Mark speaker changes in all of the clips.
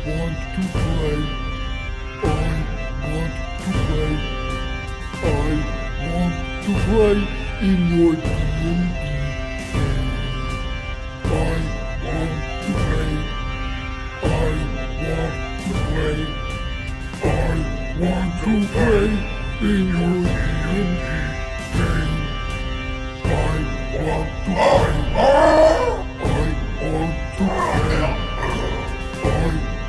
Speaker 1: want to play. I want to play. I want to play in your D&D game. I want to play. I want to play. I want to play in your D&D game. I want to play. I want to play. I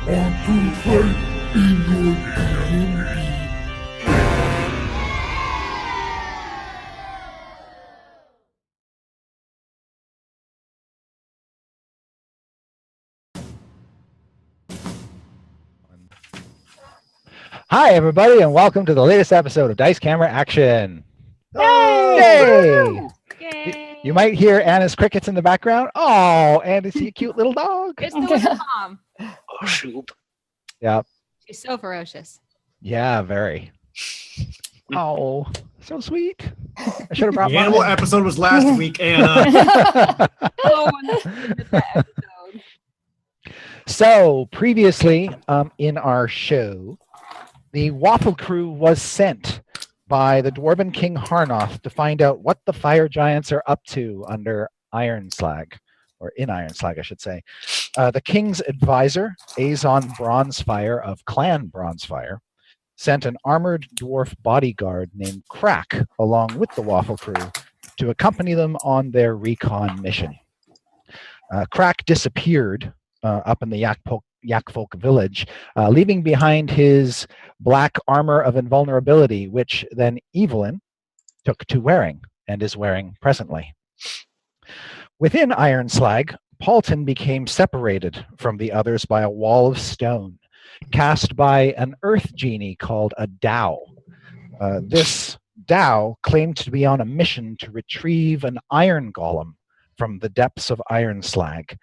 Speaker 1: want to play in your D&D.
Speaker 2: Hi, everybody, and welcome to the latest episode of Dice Camera Action.
Speaker 3: Yay!
Speaker 2: Yay! You might hear Anna's crickets in the background. Oh, and it's a cute little dog.
Speaker 3: It's the Wither Mom.
Speaker 4: Oh, shoot.
Speaker 2: Yeah.
Speaker 3: She's so ferocious.
Speaker 2: Yeah, very. Oh, so sweet. I should have brought
Speaker 5: The animal
Speaker 2: mine.
Speaker 5: episode was last week, Anna.
Speaker 3: Oh, and that's that episode.
Speaker 2: So, previously in our show, the Waffle Crew was sent by the Dwarven King Harnoth to find out what the fire giants are up to under Iron Slag, or in Iron Slag, I should say. The king's advisor, Azon Bronzefire of Clan Bronzefire, sent an armored dwarf bodyguard named Crack along with the Waffle Crew to accompany them on their recon mission. Crack disappeared up in the Yakfolk village, leaving behind his black armor of invulnerability, which then Evelyn took to wearing and is wearing presently. Within Iron Slag, Paulton became separated from the others by a wall of stone, cast by an earth genie called a Dao. This Dao claimed to be on a mission to retrieve an iron golem from the depths of Iron Slag,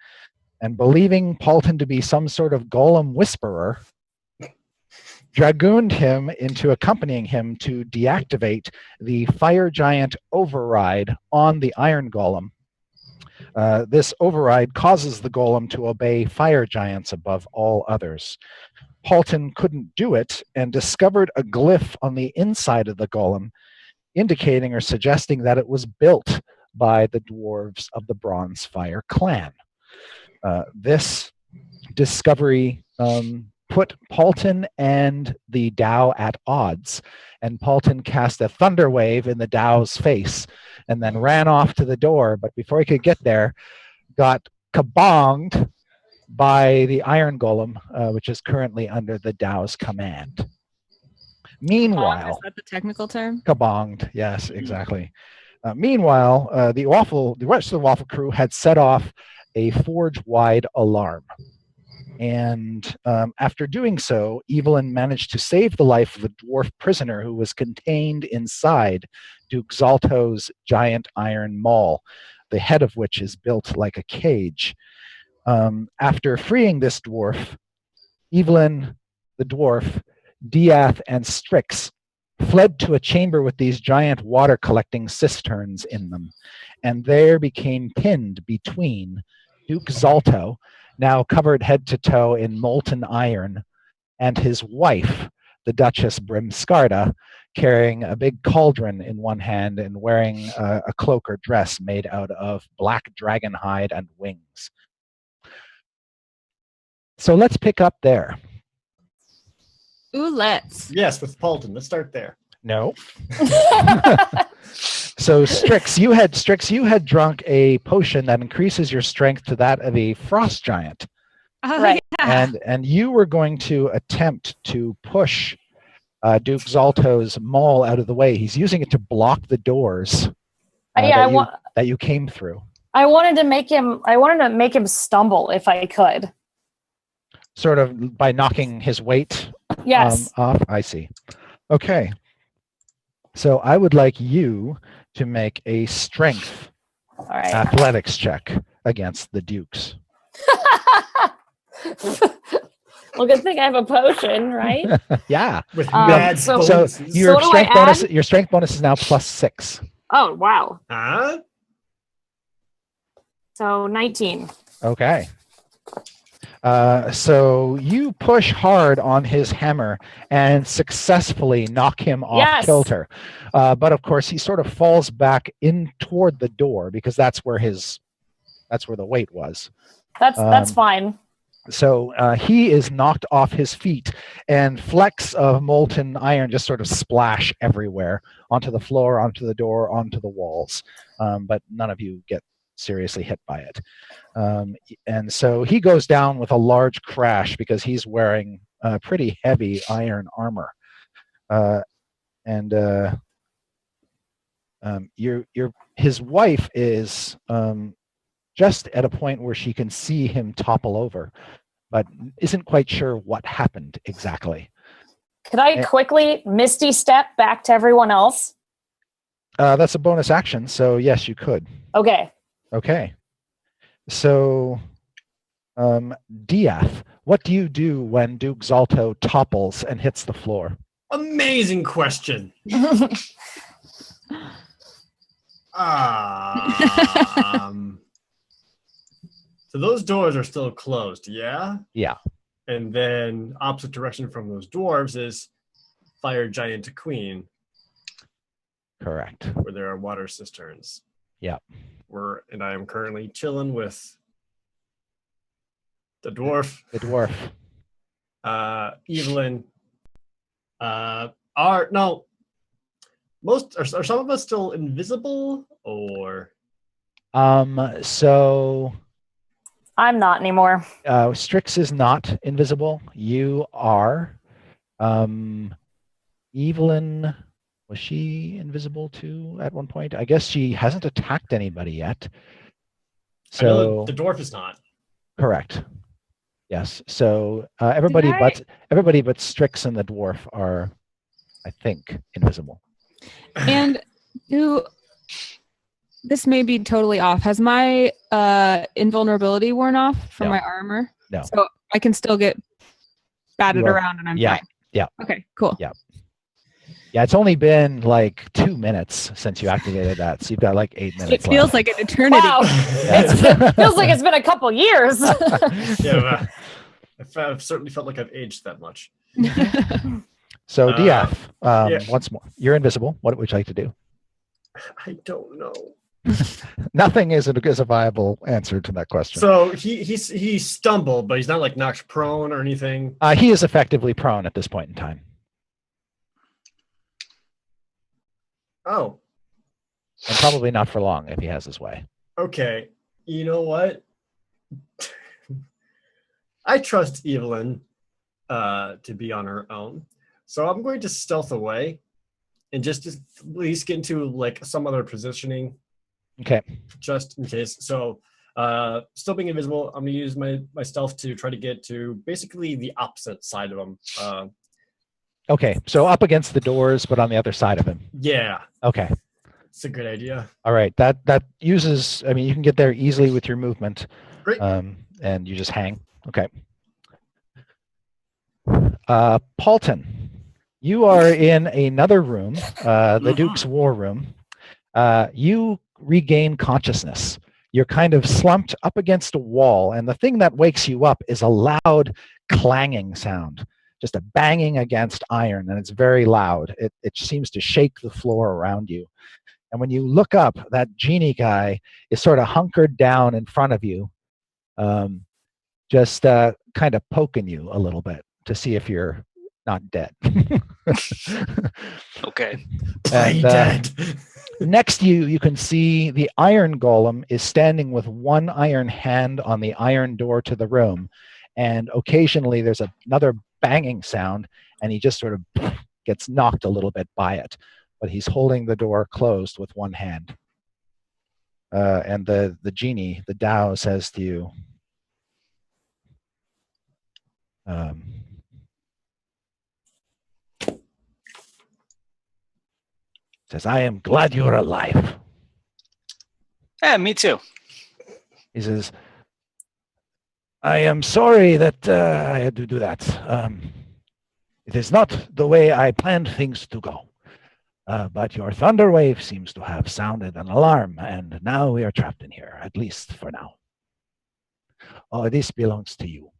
Speaker 2: and believing Paulton to be some sort of golem whisperer, dragooned him into accompanying him to deactivate the fire giant override on the iron golem. This override causes the golem to obey fire giants above all others. Paulton couldn't do it and discovered a glyph on the inside of the golem, indicating or suggesting that it was built by the dwarves of the Bronzefire clan. This discovery put Paulton and the Dao at odds, and Paulton cast a thunder wave in the Dao's face and then ran off to the door, but before he could get there, got kabonged by the iron golem, which is currently under the Dao's command. Meanwhile,
Speaker 3: Is that the technical term?
Speaker 2: kabonged, yes, exactly. Meanwhile, the rest of the Waffle Crew had set off a forge-wide alarm. And after doing so, Evelyn managed to save the life of a dwarf prisoner who was contained inside Duke Zalto's giant iron maul, the head of which is built like a cage. After freeing this dwarf, Evelyn, the dwarf, Diath, and Strix fled to a chamber with these giant water-collecting cisterns in them, and there became pinned between Duke Zalto, now covered head to toe in molten iron, and his wife, the Duchess Brimskarda, carrying a big cauldron in one hand and wearing a cloak or dress made out of black dragon hide and wings. So let's pick up there.
Speaker 3: Ooh, let's.
Speaker 5: Yes, with Paulton. Let's start there.
Speaker 2: No. So Strix, you had drunk a potion that increases your strength to that of a frost giant.
Speaker 3: Oh,
Speaker 6: Right.
Speaker 3: yeah.
Speaker 2: And you were going to attempt to push Duke Zalto's maul out of the way. He's using it to block the doors that you came through.
Speaker 6: I wanted to make him stumble if I could.
Speaker 2: Sort of by knocking his weight
Speaker 6: Yes.
Speaker 2: off. I see. Okay. So I would like you to make a strength
Speaker 6: All right.
Speaker 2: athletics check against the Dukes.
Speaker 6: Well, good thing I have a potion, right?
Speaker 2: Yeah.
Speaker 5: With
Speaker 6: Um,
Speaker 5: mad
Speaker 6: so-
Speaker 2: So
Speaker 5: bonuses.
Speaker 2: your
Speaker 6: what do I
Speaker 2: strength bonus,
Speaker 6: add?
Speaker 2: your strength bonus is now +6.
Speaker 6: Oh, wow.
Speaker 5: Huh?
Speaker 6: So 19.
Speaker 2: Okay. So you push hard on his hammer and successfully knock him off
Speaker 6: Yes.
Speaker 2: kilter. But of course, he sort of falls back in toward the door because that's where the weight was.
Speaker 6: That's fine.
Speaker 2: So he is knocked off his feet, and flecks of molten iron just sort of splash everywhere onto the floor, onto the door, onto the walls. But none of you get seriously hit by it. And so he goes down with a large crash because he's wearing pretty heavy iron armor. His wife is just at a point where she can see him topple over, but isn't quite sure what happened exactly.
Speaker 6: Could I quickly Misty step back to everyone else?
Speaker 2: That's a bonus action, so yes, you could.
Speaker 6: Okay.
Speaker 2: Okay. So, Diath, what do you do when Duke Zalto topples and hits the floor?
Speaker 5: Amazing question. So those doors are still closed, yeah?
Speaker 2: Yeah.
Speaker 5: And then opposite direction from those dwarves is Fire Giant Queen.
Speaker 2: Correct.
Speaker 5: Where there are water cisterns.
Speaker 2: Yeah.
Speaker 5: And I am currently chilling with the dwarf.
Speaker 2: The dwarf.
Speaker 5: Evelyn. Are some of us still invisible or?
Speaker 2: So
Speaker 6: I'm not anymore.
Speaker 2: Strix is not invisible. You are. Evelyn, was she invisible too at one point? I guess she hasn't attacked anybody yet.
Speaker 5: I know
Speaker 2: So
Speaker 5: the dwarf is not.
Speaker 2: correct. Yes. So everybody but Strix and the dwarf are, I think, invisible.
Speaker 3: And this may be totally off. Has my invulnerability worn off from
Speaker 2: No.
Speaker 3: my armor?
Speaker 2: No.
Speaker 3: So I can still get batted
Speaker 2: You are-
Speaker 3: around and I'm
Speaker 2: yeah,
Speaker 3: fine.
Speaker 2: yeah.
Speaker 3: Okay, cool.
Speaker 2: Yeah. Yeah, it's only been like 2 minutes since you activated that, so you've got like 8 minutes
Speaker 3: It feels
Speaker 2: left.
Speaker 3: like an eternity.
Speaker 6: Wow. It feels like it's been a couple years.
Speaker 5: Yeah, I've certainly felt like I've aged that much.
Speaker 2: So Diath,
Speaker 5: yeah.
Speaker 2: once more, you're invisible. What would you like to do?
Speaker 5: I don't know.
Speaker 2: Nothing is a viable answer to that question.
Speaker 5: So he stumbled, but he's not like knocked prone or anything.
Speaker 2: He is effectively prone at this point in time.
Speaker 5: Oh,
Speaker 2: And probably not for long if he has his way.
Speaker 5: okay. You know what? I trust Evelyn to be on her own. So I'm going to stealth away and just at least get into like some other positioning.
Speaker 2: Okay.
Speaker 5: Just in case. So still being invisible, I'm going to use my stealth to try to get to basically the opposite side of him.
Speaker 2: Okay. So up against the doors, but on the other side of him.
Speaker 5: Yeah.
Speaker 2: Okay.
Speaker 5: It's a good idea.
Speaker 2: All right. That uses, I mean, you can get there easily with your movement.
Speaker 5: Great.
Speaker 2: And you just hang. Okay. Paulton, you are in another room, the Duke's war room. You regain consciousness. You're kind of slumped up against a wall, and the thing that wakes you up is a loud clanging sound, just a banging against iron, and it's very loud. It seems to shake the floor around you. And when you look up, that genie guy is sort of hunkered down in front of you, just kind of poking you a little bit to see if you're not dead.
Speaker 4: Okay.
Speaker 5: Play
Speaker 2: And,
Speaker 5: dead.
Speaker 2: Next to you, you can see the iron golem is standing with one iron hand on the iron door to the room. And occasionally there's another banging sound, and he just sort of gets knocked a little bit by it. But he's holding the door closed with one hand. And the genie, the Tao, says to you, says, "I am glad you're alive."
Speaker 4: Yeah, me too.
Speaker 2: He says, "I am sorry that I had to do that. It is not the way I planned things to go. But your thunder wave seems to have sounded an alarm, and now we are trapped in here, at least for now. Oh, this belongs to you.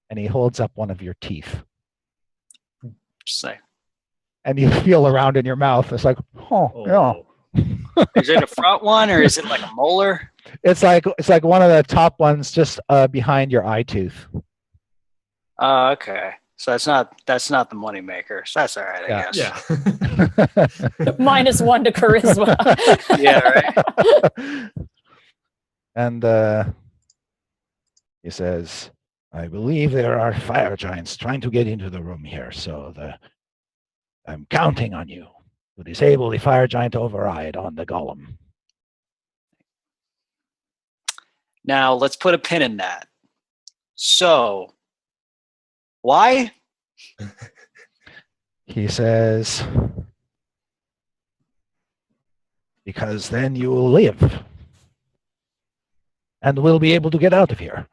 Speaker 2: And he holds up one of your teeth.
Speaker 4: Just say,
Speaker 2: And you feel around in your mouth. It's like, oh, yeah.
Speaker 4: is it a front one or is it like a molar?
Speaker 2: It's like one of the top ones just behind your eye tooth.
Speaker 4: Okay. So that's not the money maker. So that's all right, I
Speaker 2: Yeah.
Speaker 4: guess.
Speaker 5: Yeah.
Speaker 6: -1 to charisma.
Speaker 4: Yeah, right.
Speaker 2: And he says, I believe there are fire giants trying to get into the room here, so I'm counting on you to disable the fire giant override on the golem.
Speaker 4: Now let's put a pin in that. So why?
Speaker 2: He says, because then you will live. And we'll be able to get out of here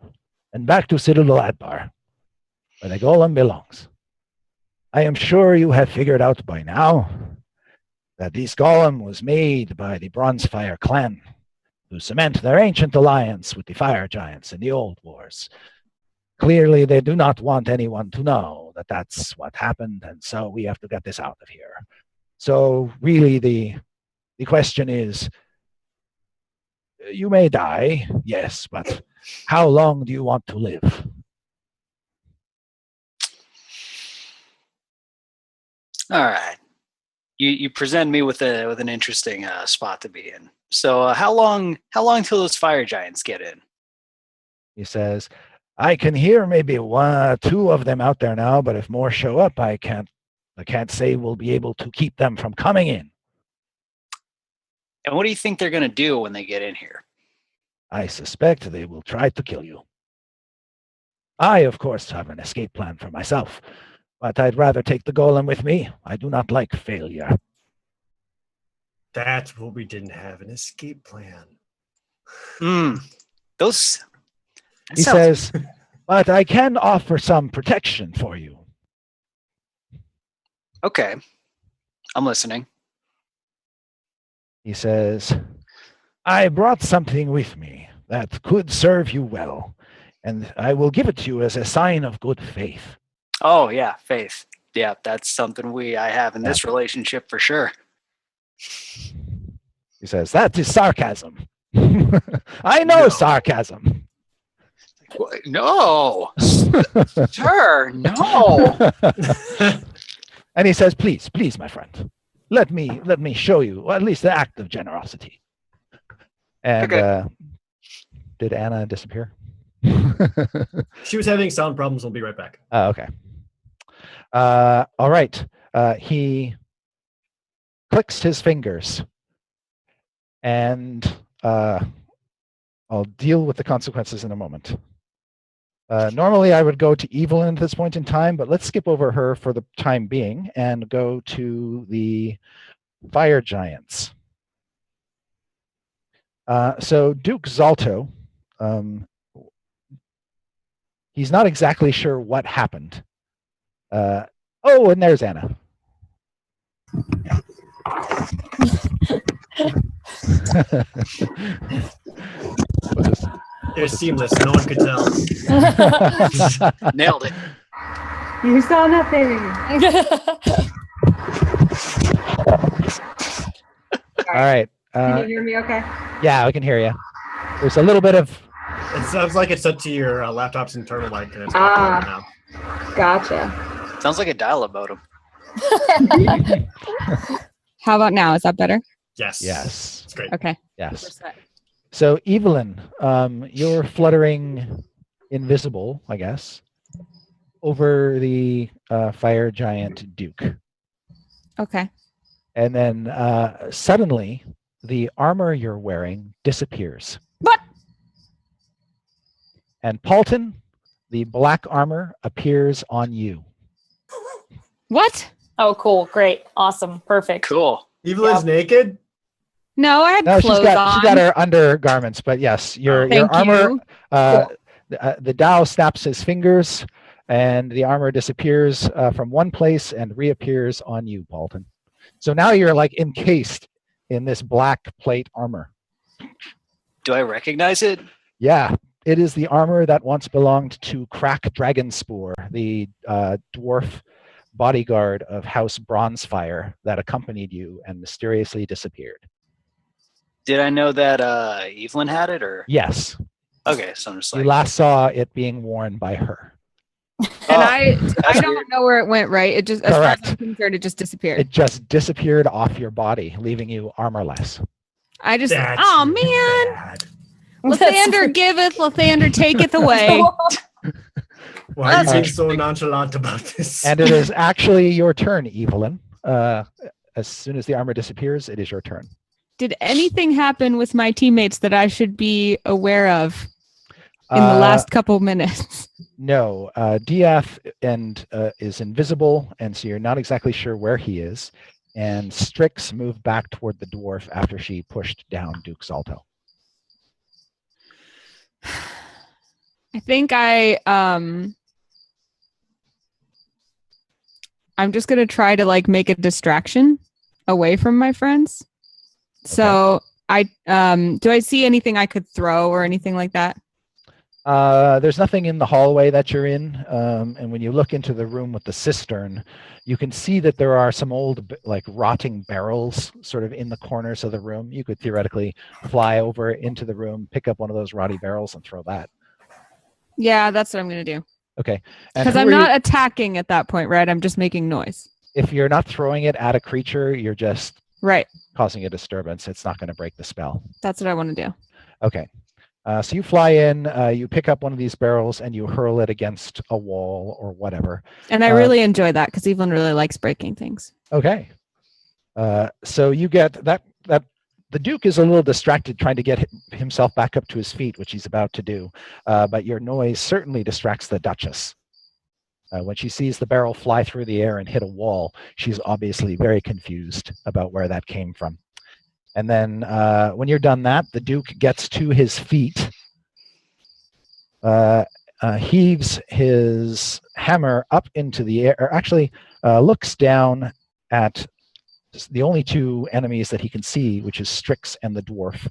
Speaker 2: and back to Citadel Adbar, where the golem belongs. I am sure you have figured out by now that this golem was made by the Bronzefire clan to cement their ancient alliance with the fire giants in the old wars. Clearly, they do not want anyone to know that that's what happened, and so we have to get this out of here. So really, the question is, you may die, yes, but how long do you want to live?
Speaker 4: All right. You present me with an interesting spot to be in. So how long till those fire giants get in?
Speaker 2: He says, I can hear maybe 1 or 2 of them out there now, but if more show up, I can't say we'll be able to keep them from coming in.
Speaker 4: And what do you think they're going to do when they get in here?
Speaker 2: I suspect they will try to kill you. I, of course, have an escape plan for myself, but I'd rather take the golem with me. I do not like failure.
Speaker 5: That's what we didn't have, an escape plan.
Speaker 4: Those.
Speaker 2: He says, but I can offer some protection for you.
Speaker 4: Okay. I'm listening.
Speaker 2: He says, I brought something with me that could serve you well, and I will give it to you as a sign of good faith.
Speaker 4: Oh, yeah, faith. Yeah, that's something I have in this relationship for sure.
Speaker 2: He says, that is sarcasm. I know sarcasm.
Speaker 4: No, sir, no.
Speaker 2: And he says, please, my friend, let me show you, or at least the act of generosity. And
Speaker 4: Okay.
Speaker 2: Did Anna disappear?
Speaker 5: She was having sound problems. We'll be right back.
Speaker 2: Oh, okay. All right. He clicks his fingers, and I'll deal with the consequences in a moment. Normally, I would go to Evelyn at this point in time, but let's skip over her for the time being and go to the fire giants. So Duke Zalto, he's not exactly sure what happened. Oh, and there's Anna.
Speaker 5: It was seamless. No one could tell.
Speaker 4: Nailed it.
Speaker 7: You saw nothing.
Speaker 2: All right.
Speaker 7: Can you hear me okay?
Speaker 2: Yeah, we can hear you. There's a little bit of...
Speaker 5: It sounds like it's set to your laptop's internal mic, and it's off now.
Speaker 7: Gotcha.
Speaker 4: Sounds like a dial-up modem.
Speaker 3: How about now? Is that better?
Speaker 5: Yes.
Speaker 2: Yes.
Speaker 5: It's great.
Speaker 3: Okay.
Speaker 2: Yes. So Evelyn, you're fluttering invisible, I guess, over the fire giant Duke.
Speaker 3: Okay.
Speaker 2: And then suddenly the armor you're wearing disappears.
Speaker 3: What?
Speaker 2: And Paulton, the black armor appears on you.
Speaker 3: What?
Speaker 6: Oh, cool. Great. Awesome. Perfect.
Speaker 4: Cool.
Speaker 5: Evelyn's naked?
Speaker 3: No, I had
Speaker 2: No,
Speaker 3: clothes
Speaker 2: she's
Speaker 3: on.
Speaker 2: got her undergarments, but yes, your
Speaker 3: Thank
Speaker 2: armor.
Speaker 3: you.
Speaker 2: The Tao snaps his fingers, and the armor disappears from one place and reappears on you, Paulton. So now you're like encased in this black plate armor.
Speaker 4: Do I recognize it?
Speaker 2: Yeah, it is the armor that once belonged to Crack Dragonspore, the dwarf bodyguard of House Bronzefire that accompanied you and mysteriously disappeared.
Speaker 4: Did I know that Evelyn had it, or
Speaker 2: Yes,
Speaker 4: okay? So I'm just
Speaker 2: you
Speaker 4: like,
Speaker 2: last saw it being worn by her.
Speaker 3: And
Speaker 4: oh,
Speaker 3: I
Speaker 4: that's
Speaker 3: don't
Speaker 4: weird.
Speaker 3: know where it went, right? It just, as far as
Speaker 2: Correct.
Speaker 3: I'm concerned, it just disappeared.
Speaker 2: It just disappeared off your body, leaving you armorless.
Speaker 3: I just,
Speaker 5: That's
Speaker 3: oh
Speaker 5: really
Speaker 3: man,
Speaker 5: bad.
Speaker 3: Lathander giveth, Lathander taketh away.
Speaker 5: Why are you being
Speaker 2: That's-
Speaker 5: so nonchalant about this?
Speaker 2: And it is actually your turn, Evelyn. As soon as the armor disappears, it is your turn.
Speaker 3: Did anything happen with my teammates that I should be aware of in the last couple minutes?
Speaker 2: No, Diath is invisible, and so you're not exactly sure where he is. And Strix moved back toward the dwarf after she pushed down Duke Zalto.
Speaker 3: I think I'm just gonna try to like make a distraction away from my friends. So I do I see anything I could throw or anything like that?
Speaker 2: There's nothing in the hallway that you're in, and when you look into the room with the cistern, you can see that there are some old, like, rotting barrels sort of in the corners of the room. You could theoretically fly over into the room, pick up one of those rotty barrels, and throw that.
Speaker 3: Yeah, that's what I'm gonna do.
Speaker 2: Okay. And
Speaker 3: Because
Speaker 2: who
Speaker 3: I'm
Speaker 2: are you-
Speaker 3: not attacking at that point, right? I'm just making noise.
Speaker 2: If you're not throwing it at a creature, you're just
Speaker 3: Right.
Speaker 2: causing a disturbance. It's not going to break the spell.
Speaker 3: That's what I want to do.
Speaker 2: Okay. So you fly in, you pick up one of these barrels, and you hurl it against a wall or whatever.
Speaker 3: And I really enjoy that because Evelyn really likes breaking things.
Speaker 2: Okay. So you get that the Duke is a little distracted trying to get himself back up to his feet, which he's about to do. But your noise certainly distracts the Duchess. When she sees the barrel fly through the air and hit a wall, she's obviously very confused about where that came from. And then when you're done that, the Duke gets to his feet, heaves his hammer up into the air, or actually looks down at the only two enemies that he can see, which is Strix and the dwarf.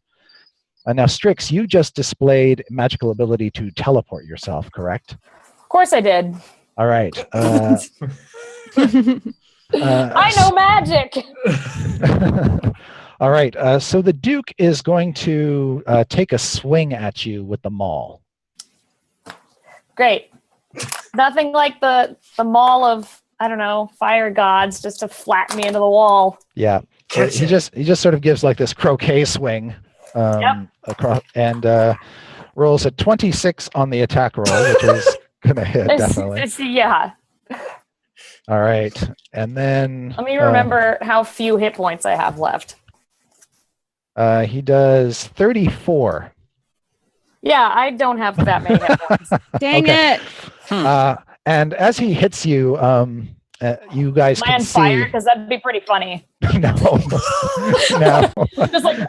Speaker 2: Now, Strix, you just displayed magical ability to teleport yourself, correct?
Speaker 6: Of course I did.
Speaker 2: All right.
Speaker 6: I know magic.
Speaker 2: All right. So the Duke is going to take a swing at you with the maul.
Speaker 6: Great. Nothing like the maul of, I don't know, fire gods just to flatten me into the wall.
Speaker 2: Yeah.
Speaker 5: Catch
Speaker 2: he
Speaker 5: it.
Speaker 2: just sort of gives like this croquet swing across, and rolls a 26 on the attack roll, which is gonna hit definitely.
Speaker 6: Yeah.
Speaker 2: All right. And then
Speaker 6: Let me remember how few hit points I have left.
Speaker 2: he does 34.
Speaker 6: Yeah, I don't have that many hit points.
Speaker 3: Dang
Speaker 2: Okay.
Speaker 3: it.
Speaker 2: And as he hits you, you guys
Speaker 6: Am I
Speaker 2: can
Speaker 6: on
Speaker 2: see.
Speaker 6: fire? Because that'd be pretty funny.
Speaker 2: No, no.
Speaker 6: Just like,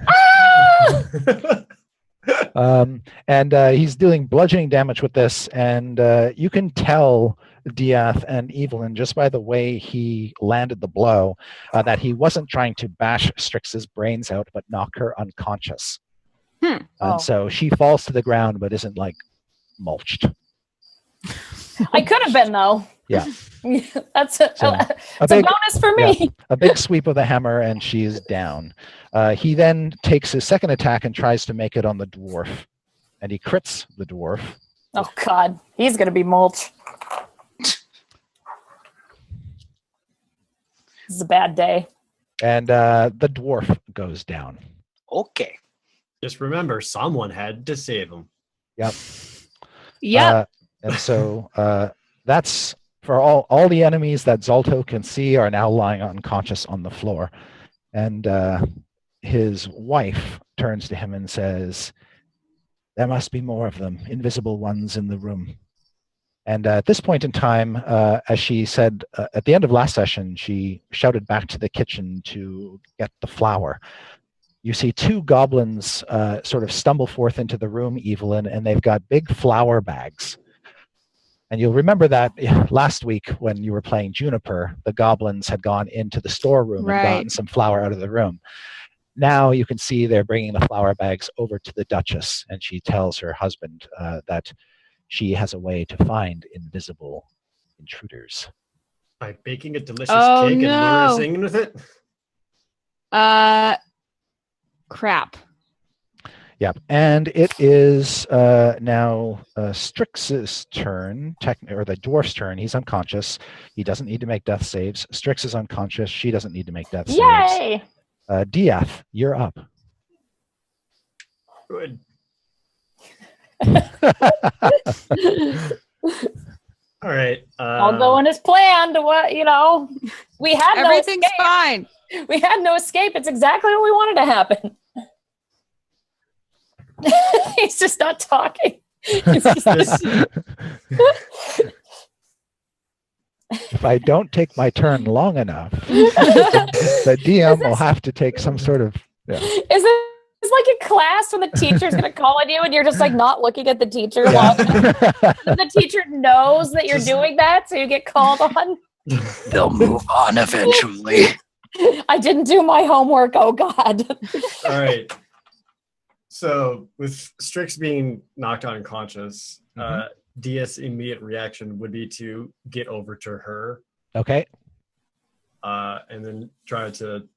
Speaker 2: And he's dealing bludgeoning damage with this, and you can tell Diath and Evelyn just by the way he landed the blow that he wasn't trying to bash Strix's brains out, but knock her unconscious.
Speaker 3: Hmm.
Speaker 6: Oh.
Speaker 2: And so she falls to the ground, but isn't like mulched.
Speaker 6: I could have been though.
Speaker 2: Yeah.
Speaker 6: That's a,
Speaker 2: So,
Speaker 6: that's a bonus for me.
Speaker 2: A big sweep of the hammer, and she is down. He then takes his second attack and tries to make it on the dwarf, and he crits the dwarf.
Speaker 6: Oh God, he's gonna be mulch. This is a bad day.
Speaker 2: And the dwarf goes down.
Speaker 4: Okay.
Speaker 5: Just remember, someone had to save him.
Speaker 2: Yep.
Speaker 3: Yep.
Speaker 2: And so that's for all the enemies that Zalto can see are now lying unconscious on the floor. And his wife turns to him and says, "There must be more of them, invisible ones in the room." And at this point in time, as she said at the end of last session, she shouted back to the kitchen to get the flour. You see two goblins sort of stumble forth into the room, Evelyn, and they've got big flour bags. And you'll remember that last week when you were playing Juniper, the goblins had gone into the storeroom and gotten
Speaker 3: Right.
Speaker 2: some flour out of the room. Now you can see they're bringing the flour bags over to the Duchess, and she tells her husband that she has a way to find invisible intruders.
Speaker 5: By baking a delicious
Speaker 3: Oh,
Speaker 5: cake and
Speaker 3: no.
Speaker 5: literally singing with it.
Speaker 3: Crap.
Speaker 2: Yep, and it is now Strix's turn, or the dwarf's turn. He's unconscious. He doesn't need to make death saves. Strix is unconscious. She doesn't need to make death saves.
Speaker 6: Yay!
Speaker 2: Diath, you're up.
Speaker 5: Good. All right.
Speaker 6: All going as planned. What we had no
Speaker 3: Everything's
Speaker 6: escape.
Speaker 3: fine.
Speaker 6: We had no escape. It's exactly what we wanted to happen. He's just not talking. He's just-
Speaker 2: If I don't take my turn long enough, the DM will have to take some sort of. Yeah.
Speaker 6: Is it like a class when the teacher's going to call on you and you're just like not looking at the teacher long enough? The teacher knows that you're doing that, so you get called on.
Speaker 4: They'll move on eventually.
Speaker 6: I didn't do my homework. Oh God.
Speaker 5: All right. So with Strix being knocked unconscious, Dia's immediate reaction would be to get over to her,
Speaker 2: Okay.
Speaker 5: and then try to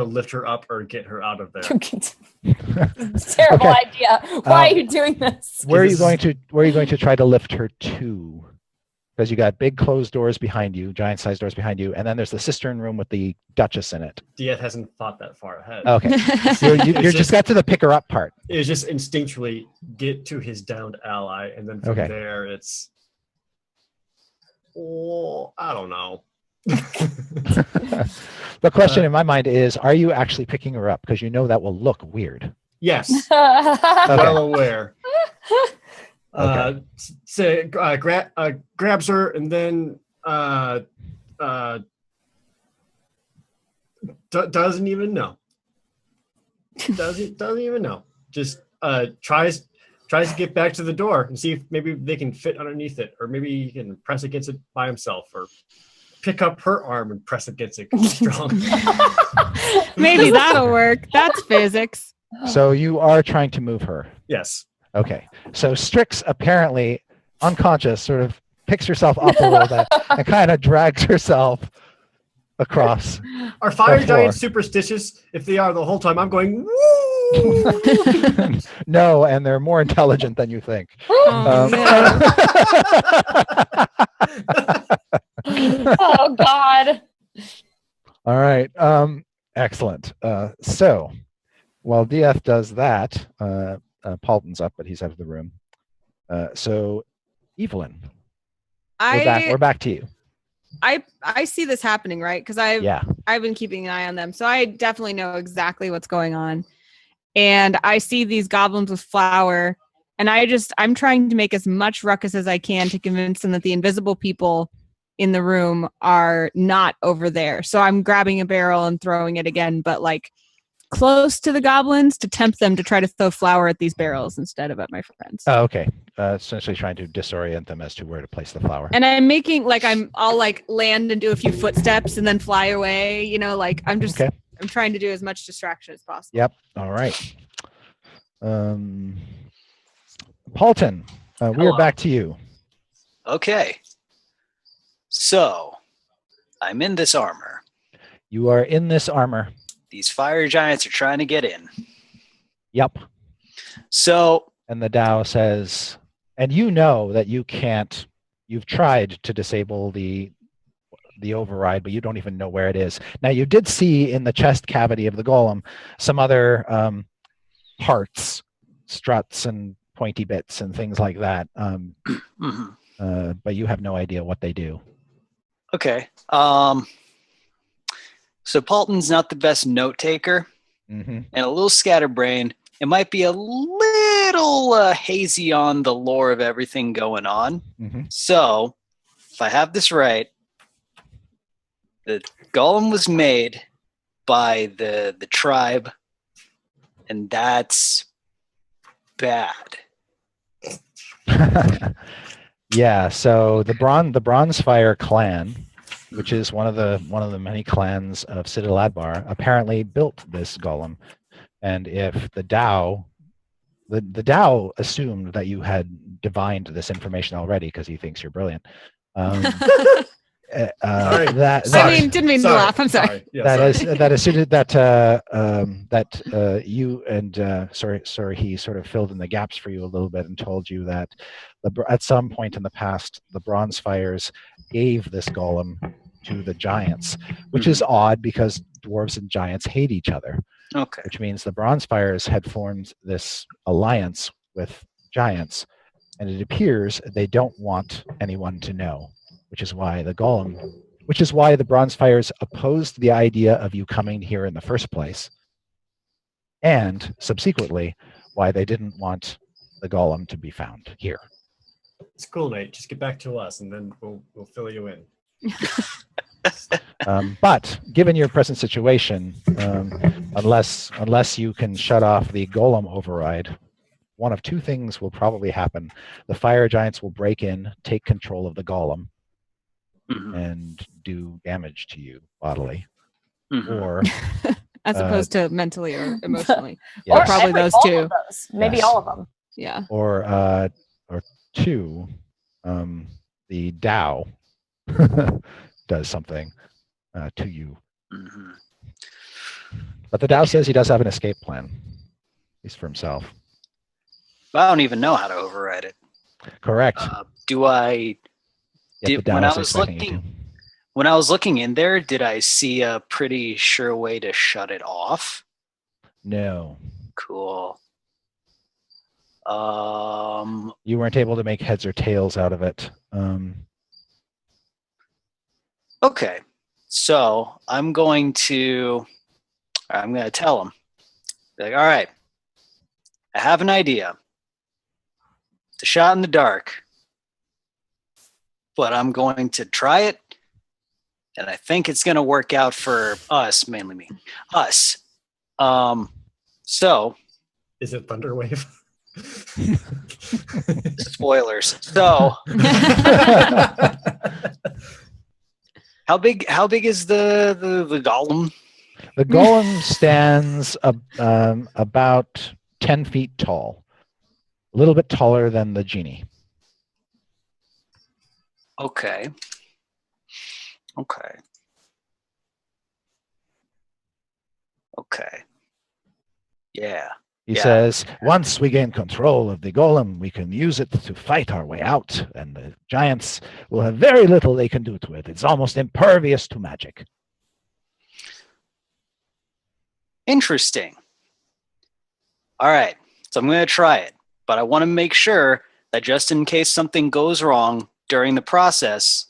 Speaker 5: lift her up or get her out of there.
Speaker 6: Terrible
Speaker 2: Okay.
Speaker 6: idea. Why are you doing this?
Speaker 2: Where are you going to try to lift her to? Because you got big closed doors behind you, giant-sized doors behind you, and then there's the cistern room with the Duchess in it.
Speaker 5: Dia hasn't thought that far ahead.
Speaker 2: Okay. You're just got to the pick her up part.
Speaker 5: It's just instinctually get to his downed ally, and then from
Speaker 2: Okay.
Speaker 5: there it's, I don't know.
Speaker 2: The question in my mind is, are you actually picking her up? Because you know that will look weird.
Speaker 5: Yes,
Speaker 2: Okay.
Speaker 5: well aware.
Speaker 2: Okay.
Speaker 5: Grabs her and then doesn't even know. Doesn't even know. Just tries to get back to the door and see if maybe they can fit underneath it, or maybe he can press against it by himself, or pick up her arm and press against it 'cause it's strong.
Speaker 3: Maybe that'll work. That's physics.
Speaker 2: So you are trying to move her.
Speaker 5: Yes.
Speaker 2: Okay. So Strix, apparently unconscious, sort of picks herself up a little bit and kind of drags herself across.
Speaker 5: Are fire
Speaker 2: The floor.
Speaker 5: giants superstitious? If they are, the whole time I'm going, woo!
Speaker 2: No, and they're more intelligent than you think.
Speaker 3: Oh, no.
Speaker 6: Oh God.
Speaker 2: All right. Excellent. So while Diath does that, Paulton's up, but he's out of the room. So Evelyn, we're back to you.
Speaker 3: I see this happening, right? Because I've been keeping an eye on them, so I definitely know exactly what's going on. And I see these goblins with flour, and I'm trying to make as much ruckus as I can to convince them that the invisible people in the room are not over there. So I'm grabbing a barrel and throwing it again, but like close to the goblins to tempt them to try to throw flour at these barrels instead of at my friends.
Speaker 2: Oh, okay. Essentially trying to disorient them as to where to place the flour.
Speaker 3: And I'm making I'll land and do a few footsteps and then fly away. I'm just
Speaker 2: Okay.
Speaker 3: I'm trying to do as much distraction as possible.
Speaker 2: Yep. All right. Paulton, we are
Speaker 4: Hello.
Speaker 2: back to you.
Speaker 4: Okay. So, I'm in this armor.
Speaker 2: You are in this armor.
Speaker 4: These fire giants are trying to get in.
Speaker 2: Yep.
Speaker 4: So,
Speaker 2: And the Tao says, and you know that you can't, you've tried to disable the override, but you don't even know where it is. Now, you did see in the chest cavity of the golem some other parts, struts and pointy bits and things like that. But you have no idea what they do.
Speaker 4: okay. So Paulton's not the best note taker
Speaker 2: Mm-hmm.
Speaker 4: and a little scatterbrained. It might be a little hazy on the lore of everything going on.
Speaker 2: Mm-hmm.
Speaker 4: So, if I have this right, the golem was made by the tribe, and that's bad.
Speaker 2: Yeah, so the Bronze Fire clan which is one of the many clans of Citadel Adbar, apparently built this golem. And if the Tao, the Tao assumed that you had divined this information already because he thinks you're brilliant.
Speaker 5: Sorry.
Speaker 3: Didn't mean to laugh. I'm sorry.
Speaker 5: Yeah,
Speaker 2: that assumed that you and sorry, he sort of filled in the gaps for you a little bit and told you that at some point in the past, the Bronze Fires gave this golem to the giants, which is odd because dwarves and giants hate each other.
Speaker 4: Okay.
Speaker 2: Which means the Bronze Fires had formed this alliance with giants, and it appears they don't want anyone to know. Which is why the Bronze Fires opposed the idea of you coming here in the first place, and subsequently, why they didn't want the golem to be found here.
Speaker 5: It's cool, mate. Just get back to us, and then we'll fill you in.
Speaker 2: But given your present situation, unless you can shut off the golem override, one of two things will probably happen. The fire giants will break in, take control of the golem, and do damage to you bodily, or
Speaker 3: as opposed to mentally or emotionally.
Speaker 2: Yes.
Speaker 3: Or probably those
Speaker 6: all
Speaker 3: two.
Speaker 6: of those. Maybe
Speaker 2: Yes.
Speaker 6: all of them.
Speaker 3: Yeah.
Speaker 2: or two, the Tao does something to you. But the Tao says he does have an escape plan, at least for himself.
Speaker 4: I don't even know how to override it.
Speaker 2: Correct.
Speaker 4: Do I?
Speaker 2: Yep, the
Speaker 4: When
Speaker 2: Tao
Speaker 4: I
Speaker 2: is
Speaker 4: was
Speaker 2: expecting you
Speaker 4: looking, when I was looking in there, did I see a pretty sure way to shut it off?
Speaker 2: to. No.
Speaker 4: Cool.
Speaker 2: You weren't able to make heads or tails out of it.
Speaker 4: Okay. So I'm going to tell him, like, all right, I have an idea. It's a shot in the dark, but I'm going to try it, and I think it's going to work out for us, mainly me. Us. So,
Speaker 5: Is it Thunderwave?
Speaker 4: spoilers. So, how big is the golem?
Speaker 2: The golem stands about 10 feet tall, a little bit taller than the genie.
Speaker 4: Okay. Yeah.
Speaker 2: He
Speaker 4: Yeah.
Speaker 2: says, once we gain control of the golem, we can use it to fight our way out, and the giants will have very little they can do to it. It's almost impervious to magic.
Speaker 4: Interesting. All right. So I'm going to try it, but I want to make sure that just in case something goes wrong during the process,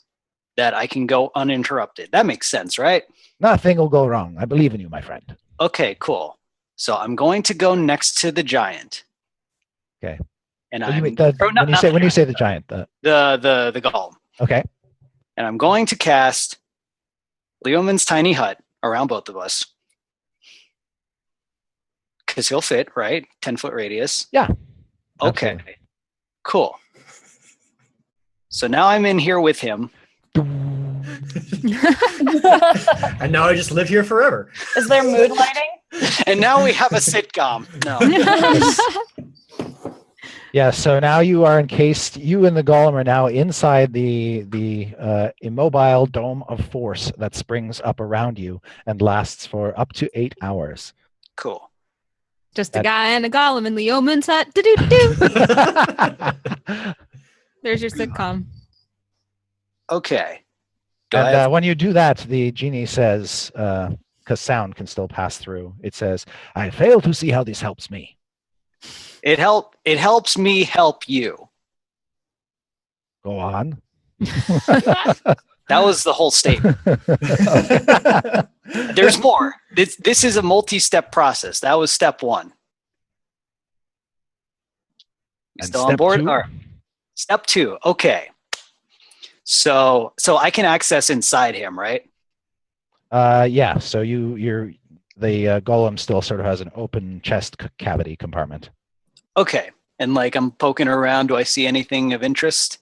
Speaker 4: that I can go uninterrupted. That makes sense, right?
Speaker 2: Nothing will go wrong. I believe in you, my friend.
Speaker 4: Okay, cool. So I'm going to go next to the giant.
Speaker 2: Okay.
Speaker 4: And
Speaker 2: When
Speaker 4: I'm
Speaker 2: you say the giant,
Speaker 4: the golem.
Speaker 2: okay.
Speaker 4: And I'm going to cast Leoman's tiny hut around both of us. Because he'll fit, right? 10-foot radius.
Speaker 2: Yeah.
Speaker 4: Okay.
Speaker 2: Absolutely.
Speaker 4: Cool. So now I'm in here with him.
Speaker 5: And now I just live here forever.
Speaker 6: Is there mood lighting?
Speaker 4: And now we have a sitcom. No.
Speaker 2: Yeah, so now you are encased. You and the golem are now inside the immobile dome of force that springs up around you and lasts for up to 8 hours.
Speaker 4: Cool.
Speaker 3: Just a guy and a golem in Leoman's hut. Do-do-do. There's your sitcom.
Speaker 4: Okay.
Speaker 2: And when you do that, the genie says, because sound can still pass through, it says, I fail to see how this helps me.
Speaker 4: It helps me help you.
Speaker 2: Go on.
Speaker 4: That was the whole statement. There's more. This is a multi-step process. That was step 1. You
Speaker 2: And
Speaker 4: still on
Speaker 2: step
Speaker 4: board?
Speaker 2: 2?
Speaker 4: All right. Step 2. Okay. So I can access inside him, right?
Speaker 2: Yeah, so the golem still sort of has an open chest cavity compartment.
Speaker 4: Okay. And like I'm poking around. Do I see anything of interest?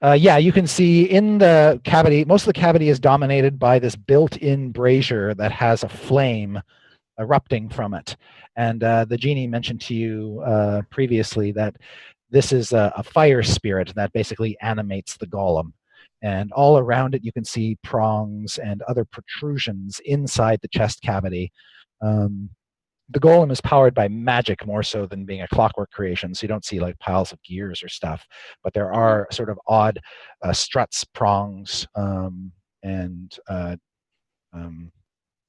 Speaker 2: Yeah, you can see in the cavity, most of the cavity is dominated by this built-in brazier that has a flame erupting from it. And the genie mentioned to you previously that this is a fire spirit that basically animates the golem. And all around it, you can see prongs and other protrusions inside the chest cavity. The golem is powered by magic more so than being a clockwork creation, so you don't see like piles of gears or stuff, but there are sort of odd struts, prongs, and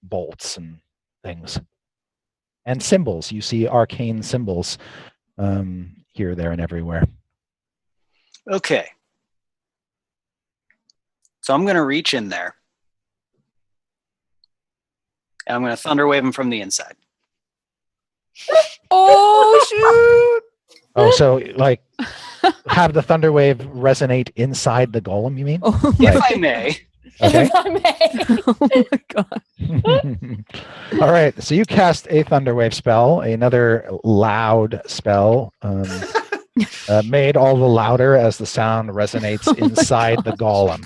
Speaker 2: bolts and things. And symbols. You see arcane symbols here, there, and everywhere.
Speaker 4: Okay. So I'm going to reach in there. And I'm going to thunder wave him from the inside.
Speaker 3: Oh shoot!
Speaker 2: Oh, so like have the thunder wave resonate inside the golem, you mean?
Speaker 3: Oh
Speaker 4: If I may.
Speaker 2: Okay.
Speaker 6: If I may.
Speaker 3: Oh my god!
Speaker 2: All right, so you cast a thunder wave spell, another loud spell, made all the louder as the sound resonates inside the golem.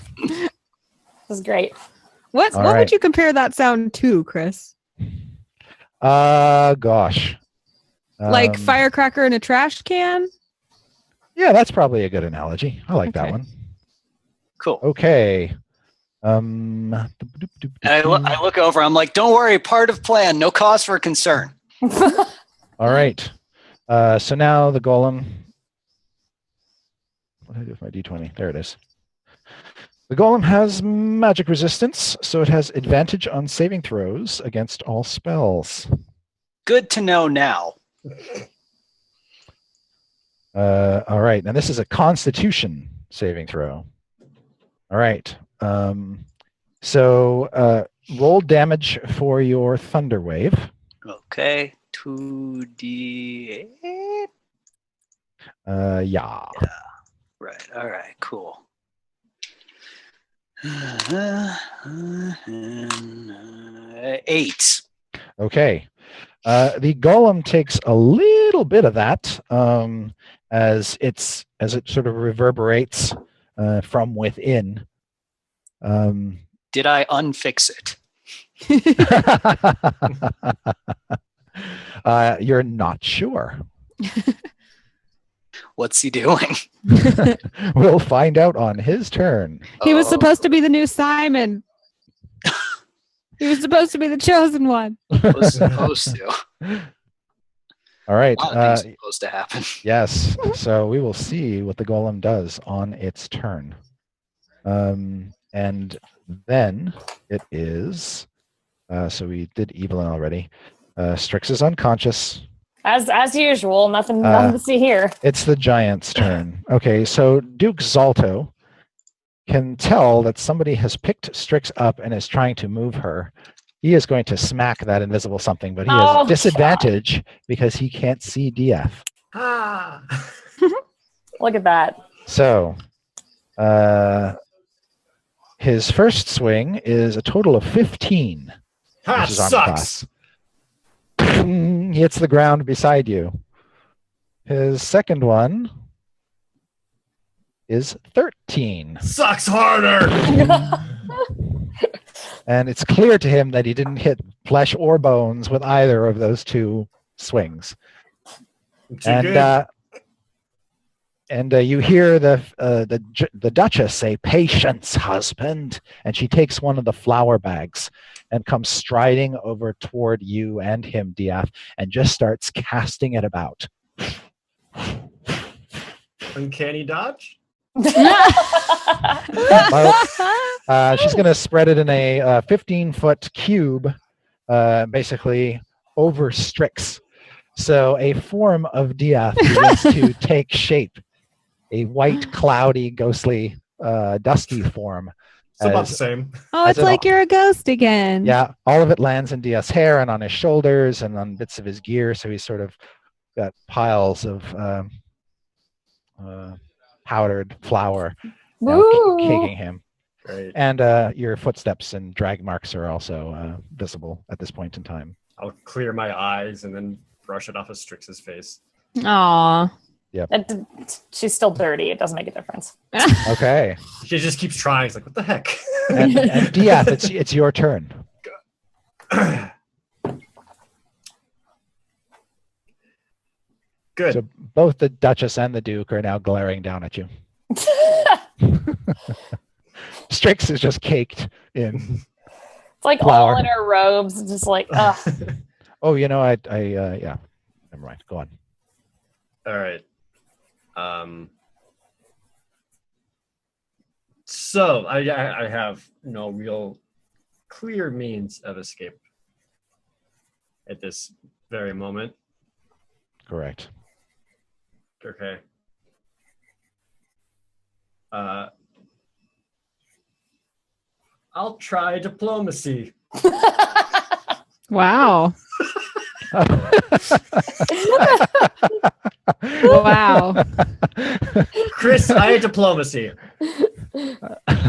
Speaker 6: This is great.
Speaker 3: What
Speaker 2: right.
Speaker 3: would you compare that sound to, Chris?
Speaker 2: Gosh.
Speaker 3: Like firecracker in a trash can?
Speaker 2: Yeah, that's probably a good analogy. I like that
Speaker 3: Okay.
Speaker 2: one.
Speaker 4: Cool.
Speaker 2: Okay.
Speaker 4: And I look over. I'm like, don't worry. Part of plan. No cause for concern.
Speaker 2: All right. So now the golem. What do I do with my d20? There it is. The golem has magic resistance, so it has advantage on saving throws against all spells.
Speaker 4: Good to know now.
Speaker 2: All right. Now this is a Constitution saving throw. All right. So roll damage for your thunder wave.
Speaker 4: Okay. 2d8.
Speaker 2: Yeah.
Speaker 4: Right. All right. Cool. 8.
Speaker 2: Okay. The golem takes a little bit of that as it sort of reverberates from within.
Speaker 4: Did I unfix it?
Speaker 2: You're not sure.
Speaker 4: What's he doing?
Speaker 2: We'll find out on his turn.
Speaker 3: He was supposed to be the new Simon. He was supposed to be the chosen one.
Speaker 4: Was supposed to.
Speaker 2: All right.
Speaker 4: A lot of things are supposed to happen.
Speaker 2: Yes. So we will see what the golem does on its turn. And then it is. So we did Evelyn already. Strix is unconscious.
Speaker 6: As usual, nothing to see here.
Speaker 2: It's the giant's turn. Okay, so Duke Zalto can tell that somebody has picked Strix up and is trying to move her. He is going to smack that invisible something, but he has disadvantage because he can't see DF.
Speaker 5: Ah.
Speaker 6: Look at that.
Speaker 2: So his first swing is a total of 15.
Speaker 5: That
Speaker 2: which is armor
Speaker 5: sucks.
Speaker 2: class. He hits the ground beside you. His second one is 13.
Speaker 5: Sucks harder.
Speaker 2: And it's clear to him that he didn't hit flesh or bones with either of those two swings. And you hear the Duchess say, "Patience, husband," and she takes one of the flour bags and comes striding over toward you and him, Diath, and just starts casting it about.
Speaker 5: Uncanny dodge?
Speaker 2: She's going to spread it in a 15-foot cube, basically over Strix. So a form of Diath begins to take shape, a white, cloudy, ghostly, dusty form.
Speaker 5: It's about the same.
Speaker 3: Oh, it's like you're a ghost again.
Speaker 2: Yeah, all of it lands in Diath's hair and on his shoulders and on bits of his gear. So he's sort of got piles of powdered flour caking him.
Speaker 5: Great.
Speaker 2: And your footsteps and drag marks are also visible at this point in time.
Speaker 5: I'll clear my eyes and then brush it off of Strix's face.
Speaker 3: Aw.
Speaker 2: Yep.
Speaker 6: She's still dirty. It doesn't make a difference.
Speaker 2: Okay.
Speaker 5: She just keeps trying. It's like, what the heck?
Speaker 2: And Diath, it's your turn.
Speaker 5: Good.
Speaker 2: So both the Duchess and the Duke are now glaring down at you. Strix is just caked in.
Speaker 6: It's like
Speaker 2: flour.
Speaker 6: all in her robes, just like, ugh.
Speaker 2: Oh, yeah. Never mind. Go on.
Speaker 5: All right. So I have no real clear means of escape at this very moment.
Speaker 2: Correct.
Speaker 5: Okay. I'll try diplomacy.
Speaker 3: Wow. Wow.
Speaker 5: Chris, I had diplomacy.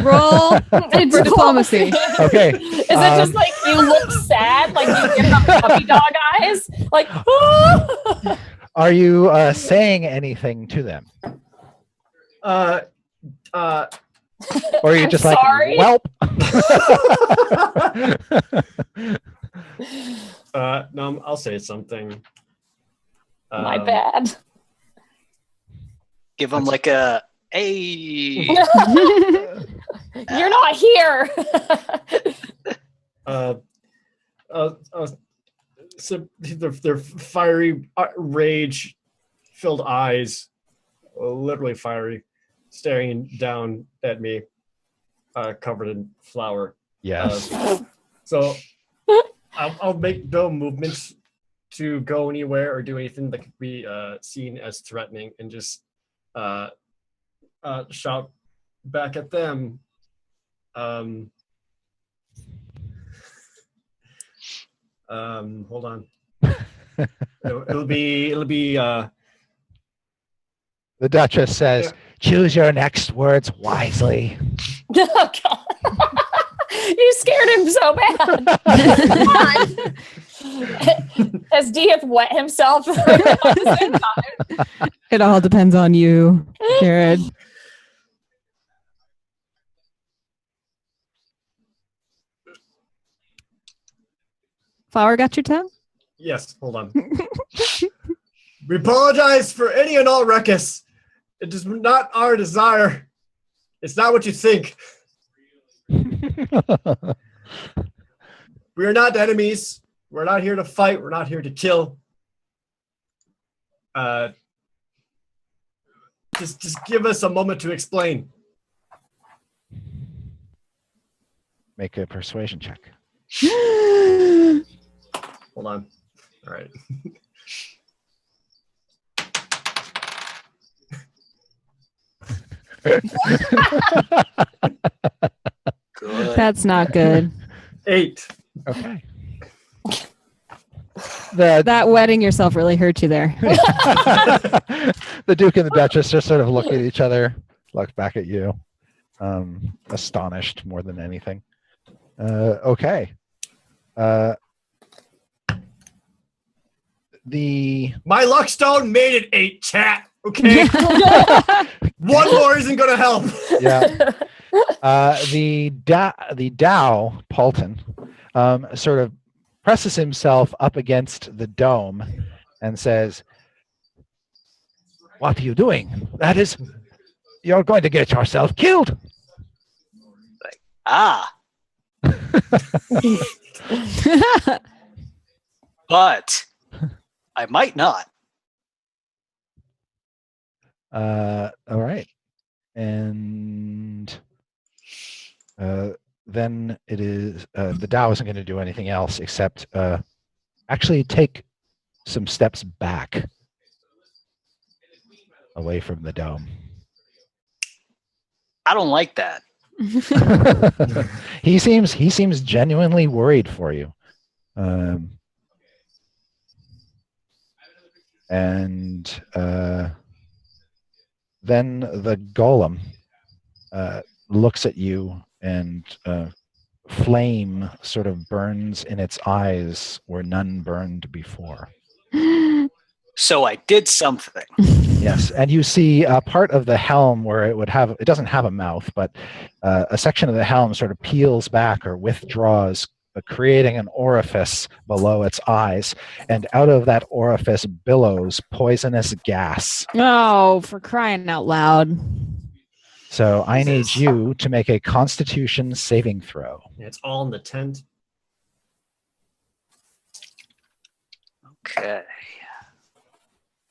Speaker 3: Roll for diplomacy.
Speaker 2: Okay.
Speaker 6: Is it just like you look sad, like you give them puppy dog eyes? Like,
Speaker 2: Are you saying anything to them? Or are you
Speaker 6: I'm
Speaker 2: just
Speaker 6: sorry.
Speaker 2: like, welp?
Speaker 5: No, I'll say something.
Speaker 6: my bad.
Speaker 4: Give them like a, hey.
Speaker 6: You're not here.
Speaker 5: So their fiery, rage-filled eyes, literally fiery, staring down at me, covered in flour.
Speaker 2: Yes.
Speaker 5: So I'll make no movements to go anywhere or do anything that could be seen as threatening, and just shout back at them. Hold on. It'll be
Speaker 2: The Duchess says, choose your next words wisely.
Speaker 6: Oh, God. You scared him so bad. Come on. Has Diath wet himself at the same time?
Speaker 3: It all depends on you, Jared. Flower got your tongue?
Speaker 5: Yes, hold on. We apologize for any and all ruckus. It is not our desire. It's not what you think. We are not enemies. We're not here to fight. We're not here to kill. Just give us a moment to explain.
Speaker 2: Make a persuasion check.
Speaker 5: Hold on. All right.
Speaker 4: Good.
Speaker 3: That's not good.
Speaker 5: 8.
Speaker 2: Okay.
Speaker 3: That wetting yourself really hurt you there.
Speaker 2: The Duke and the Duchess just sort of look at each other, look back at you, astonished more than anything. Okay. My
Speaker 5: Luckstone made it 8, chat. Okay. One more isn't going to help.
Speaker 2: Yeah. The Dow Paulton sort of presses himself up against the dome and says, "What are you doing? That is, you're going to get yourself killed."
Speaker 4: But I might not.
Speaker 2: All right. And then it is the Dow isn't going to do anything else except actually take some steps back away from the dome.
Speaker 4: I don't like that.
Speaker 2: He seems genuinely worried for you. And then the golem looks at you, and flame sort of burns in its eyes where none burned before.
Speaker 4: So I did something.
Speaker 2: Yes, and you see part of the helm where it doesn't have a mouth, but a section of the helm sort of peels back or withdraws, creating an orifice below its eyes, and out of that orifice billows poisonous gas.
Speaker 3: Oh, for crying out loud.
Speaker 2: So I need you to make a Constitution saving throw.
Speaker 5: Yeah, it's all in the tent.
Speaker 4: Okay.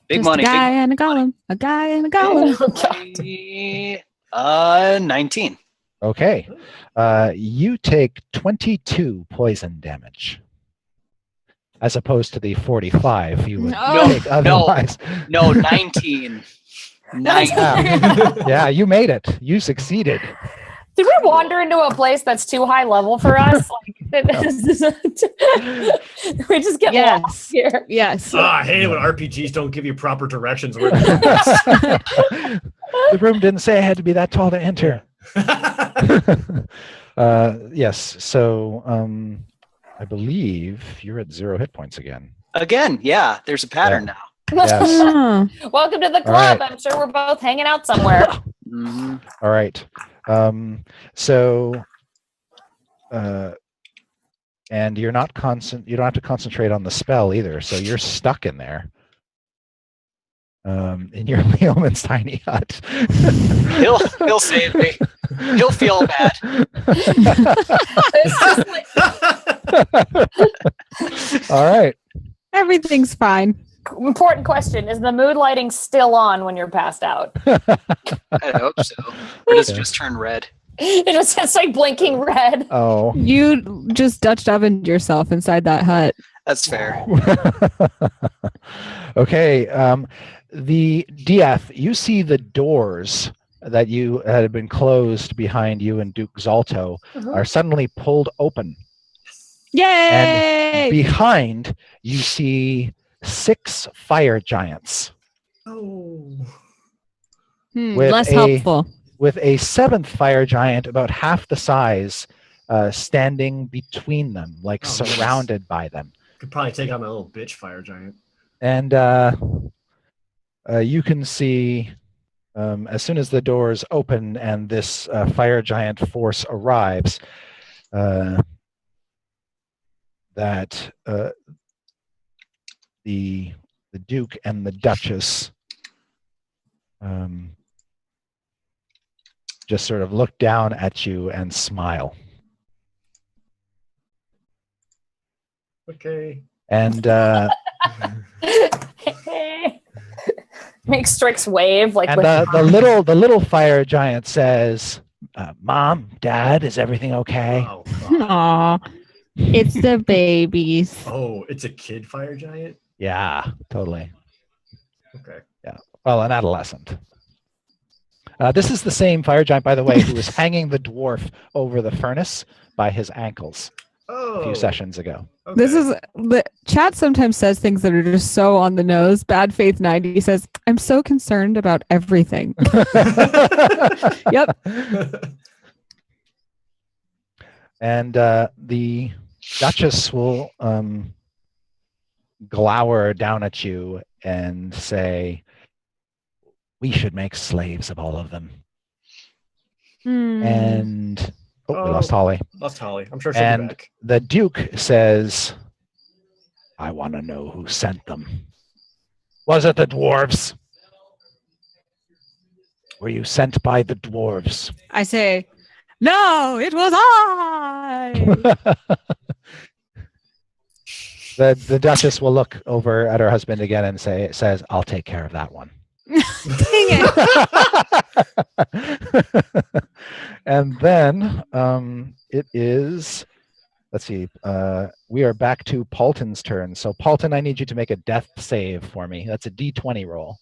Speaker 4: Big
Speaker 3: Just
Speaker 4: money.
Speaker 3: A guy
Speaker 4: Big
Speaker 3: and a golem. A guy and a golem.
Speaker 4: money. 19.
Speaker 2: Okay. You take 22 poison damage. As opposed to the 45 you would take otherwise.
Speaker 4: No, 19. 19.
Speaker 2: Yeah, you made it. You succeeded.
Speaker 6: Did we wander into a place that's too high level for us? Like, we just get lost here.
Speaker 3: Yes.
Speaker 5: I hate it when RPGs don't give you proper directions.
Speaker 2: The room didn't say I had to be that tall to enter. Yes. So I believe you're at 0 hit points again.
Speaker 4: Again, yeah. There's a pattern now.
Speaker 2: Yes.
Speaker 6: Welcome to the club.
Speaker 2: Right.
Speaker 6: I'm sure we're both hanging out somewhere.
Speaker 4: Mm-hmm.
Speaker 2: All right. And you're not you don't have to concentrate on the spell either, so you're stuck in there. In your Leoman's tiny hut.
Speaker 4: He'll save me. He'll feel bad.
Speaker 2: All right.
Speaker 3: Everything's fine.
Speaker 6: Important question. Is the mood lighting still on when you're passed out?
Speaker 4: I hope so. Or does it just turn red?
Speaker 6: It's like blinking red.
Speaker 2: Oh.
Speaker 3: You just Dutch ovened yourself inside that hut.
Speaker 4: That's fair.
Speaker 2: Okay. The DF, you see the doors that you had been closed behind you and Duke Zalto are suddenly pulled open.
Speaker 3: Yay!
Speaker 2: And behind, you see 6 fire giants.
Speaker 5: Oh.
Speaker 3: Less helpful.
Speaker 2: With a 7th fire giant about half the size standing between them, like surrounded by them.
Speaker 5: Could probably take out my little bitch fire giant.
Speaker 2: And you can see, as soon as the doors open and this fire giant force arrives, that the Duke and the Duchess just sort of look down at you and smile.
Speaker 5: Okay.
Speaker 2: And
Speaker 6: Make Strix wave like.
Speaker 2: And the little fire giant says, "Mom, Dad, is everything okay?"
Speaker 5: Oh,
Speaker 3: Aw, it's the babies.
Speaker 5: oh, it's a kid fire giant?
Speaker 2: Yeah, totally.
Speaker 5: Okay.
Speaker 2: Yeah. Well, an adolescent. This is the same fire giant, by the way, who was hanging the dwarf over the furnace by his ankles
Speaker 5: Oh.
Speaker 2: a few sessions ago.
Speaker 5: Okay.
Speaker 3: This is the chat sometimes says things that are just so on the nose. Bad Faith 90 says, "I'm so concerned about everything." Yep.
Speaker 2: And the Duchess will glower down at you and say, "We should make slaves of all of them." And we lost Holly.
Speaker 5: Lost Holly. I'm sure she'll be
Speaker 2: And
Speaker 5: back.
Speaker 2: the Duke says, "I want to know who sent them. Was it the dwarves? Were you sent by the dwarves?"
Speaker 3: I say, "No, it was I."
Speaker 2: The Duchess will look over at her husband again and says, "I'll take care of that one."
Speaker 3: Dang it.
Speaker 2: And then it is, let's see, we are back to Paulton's turn. So Paulton, I need you to make a death save for me. That's a D20 roll.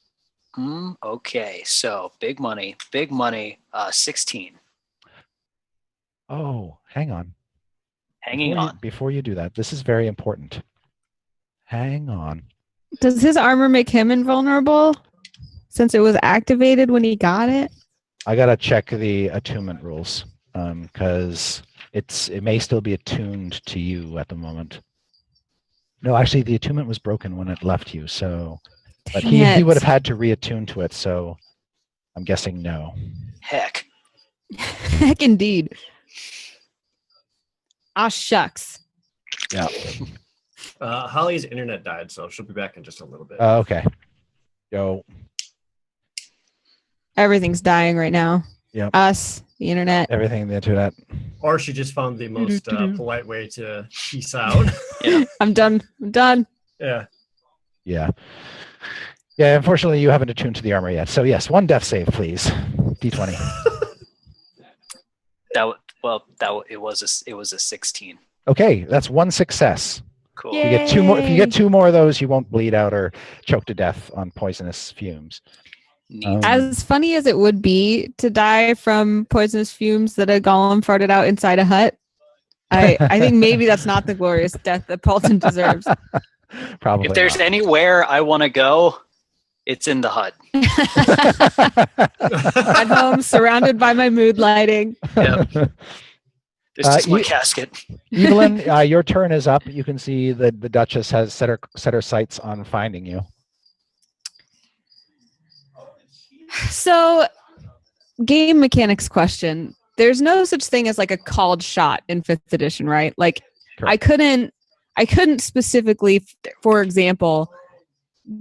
Speaker 4: Okay, so big money, 16.
Speaker 2: Oh, hang on.
Speaker 4: Hanging on.
Speaker 2: Before you do that, this is very important. Hang on.
Speaker 3: Does his armor make him invulnerable since it was activated when he got it?
Speaker 2: I gotta check the attunement rules because it may still be attuned to you at the moment. No, actually, the attunement was broken when it left you. So But
Speaker 3: Dang
Speaker 2: he
Speaker 3: it.
Speaker 2: would have had to reattune to it, so I'm guessing no.
Speaker 4: Heck.
Speaker 3: Heck indeed. Ah, shucks.
Speaker 2: Yeah.
Speaker 5: Holly's internet died, so she'll be back in just a little bit.
Speaker 2: Okay. Go.
Speaker 3: Everything's dying right now.
Speaker 2: Yep.
Speaker 3: Us, the internet.
Speaker 2: Everything the internet.
Speaker 5: Or she just found the most polite way to peace out.
Speaker 4: Yeah.
Speaker 3: I'm done.
Speaker 5: Yeah.
Speaker 2: Yeah. Yeah, unfortunately you haven't attuned to the armor yet. So yes, 1 death save, please. D20.
Speaker 4: It was a 16.
Speaker 2: Okay, that's 1 success.
Speaker 4: Cool.
Speaker 2: If you get 2 more, if you get 2 more of those, you won't bleed out or choke to death on poisonous fumes.
Speaker 4: Neat.
Speaker 3: As funny as it would be to die from poisonous fumes that a golem farted out inside a hut, I think maybe that's not the glorious death that Paulton deserves.
Speaker 2: Probably.
Speaker 4: If there's
Speaker 2: not.
Speaker 4: anywhere I want to go, it's in the hut.
Speaker 3: At home, surrounded by my mood lighting.
Speaker 4: Yep. This is my casket.
Speaker 2: Evelyn, your turn is up. You can see that the Duchess has set her sights on finding you.
Speaker 3: So, game mechanics question. There's no such thing as like a called shot in 5th edition, right? Like,
Speaker 2: Correct.
Speaker 3: I couldn't specifically, for example,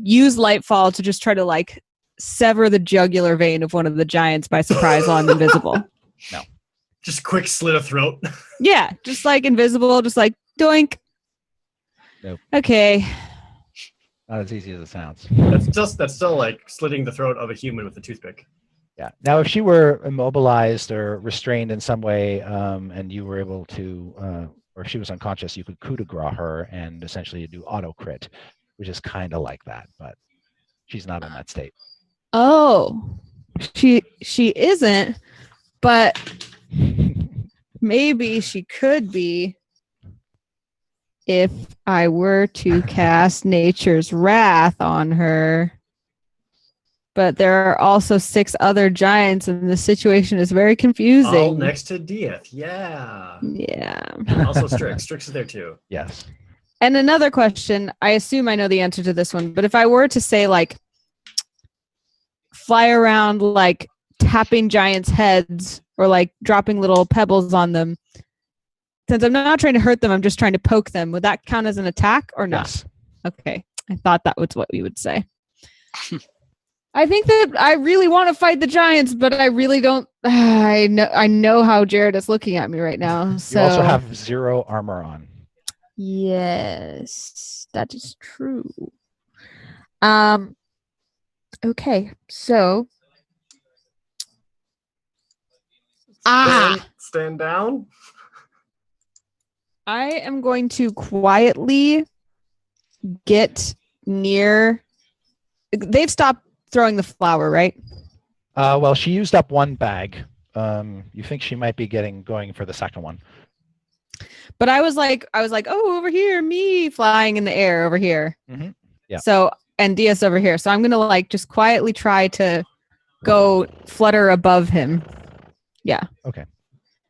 Speaker 3: use Lightfall to just try to like sever the jugular vein of one of the giants by surprise while I'm invisible.
Speaker 2: No.
Speaker 5: Just quick slit of throat.
Speaker 3: Yeah, just like invisible, just like doink.
Speaker 2: Nope.
Speaker 3: Okay.
Speaker 2: Not as easy as it sounds.
Speaker 5: That's still like slitting the throat of a human with a toothpick.
Speaker 2: Yeah. Now, if she were immobilized or restrained in some way, and you were able to, or if she was unconscious, you could coup de grace her and essentially do auto crit, which is kind of like that, but she's not in that state.
Speaker 3: Oh, she isn't, but maybe she could be if I were to cast Nature's Wrath on her. But there are also 6 other giants, and the situation is very confusing.
Speaker 5: All next to Dieth. Yeah.
Speaker 3: Yeah.
Speaker 5: Also Strix. Strix is there too.
Speaker 2: Yes.
Speaker 3: And another question, I assume I know the answer to this one, but if I were to say like fly around like tapping giants' heads or like dropping little pebbles on them, since I'm not trying to hurt them, I'm just trying to poke them, would that count as an attack or not?
Speaker 2: Yes.
Speaker 3: Okay. I thought that was what we would say. I think that I really want to fight the giants, but I really don't. I know how Jared is looking at me right now. So
Speaker 2: You also have 0 armor on.
Speaker 3: yes, that is true. Okay, so
Speaker 5: Stand down.
Speaker 3: I am going to quietly get near. They've stopped throwing the flour, right?
Speaker 2: Well, she used up 1 bag. You think she might be going for the second one.
Speaker 3: But I was like, oh, over here, me flying in the air over here.
Speaker 2: Mm-hmm. Yeah.
Speaker 3: So, and Diaz over here. So I'm going to like just quietly try to go flutter above him. Yeah.
Speaker 2: Okay.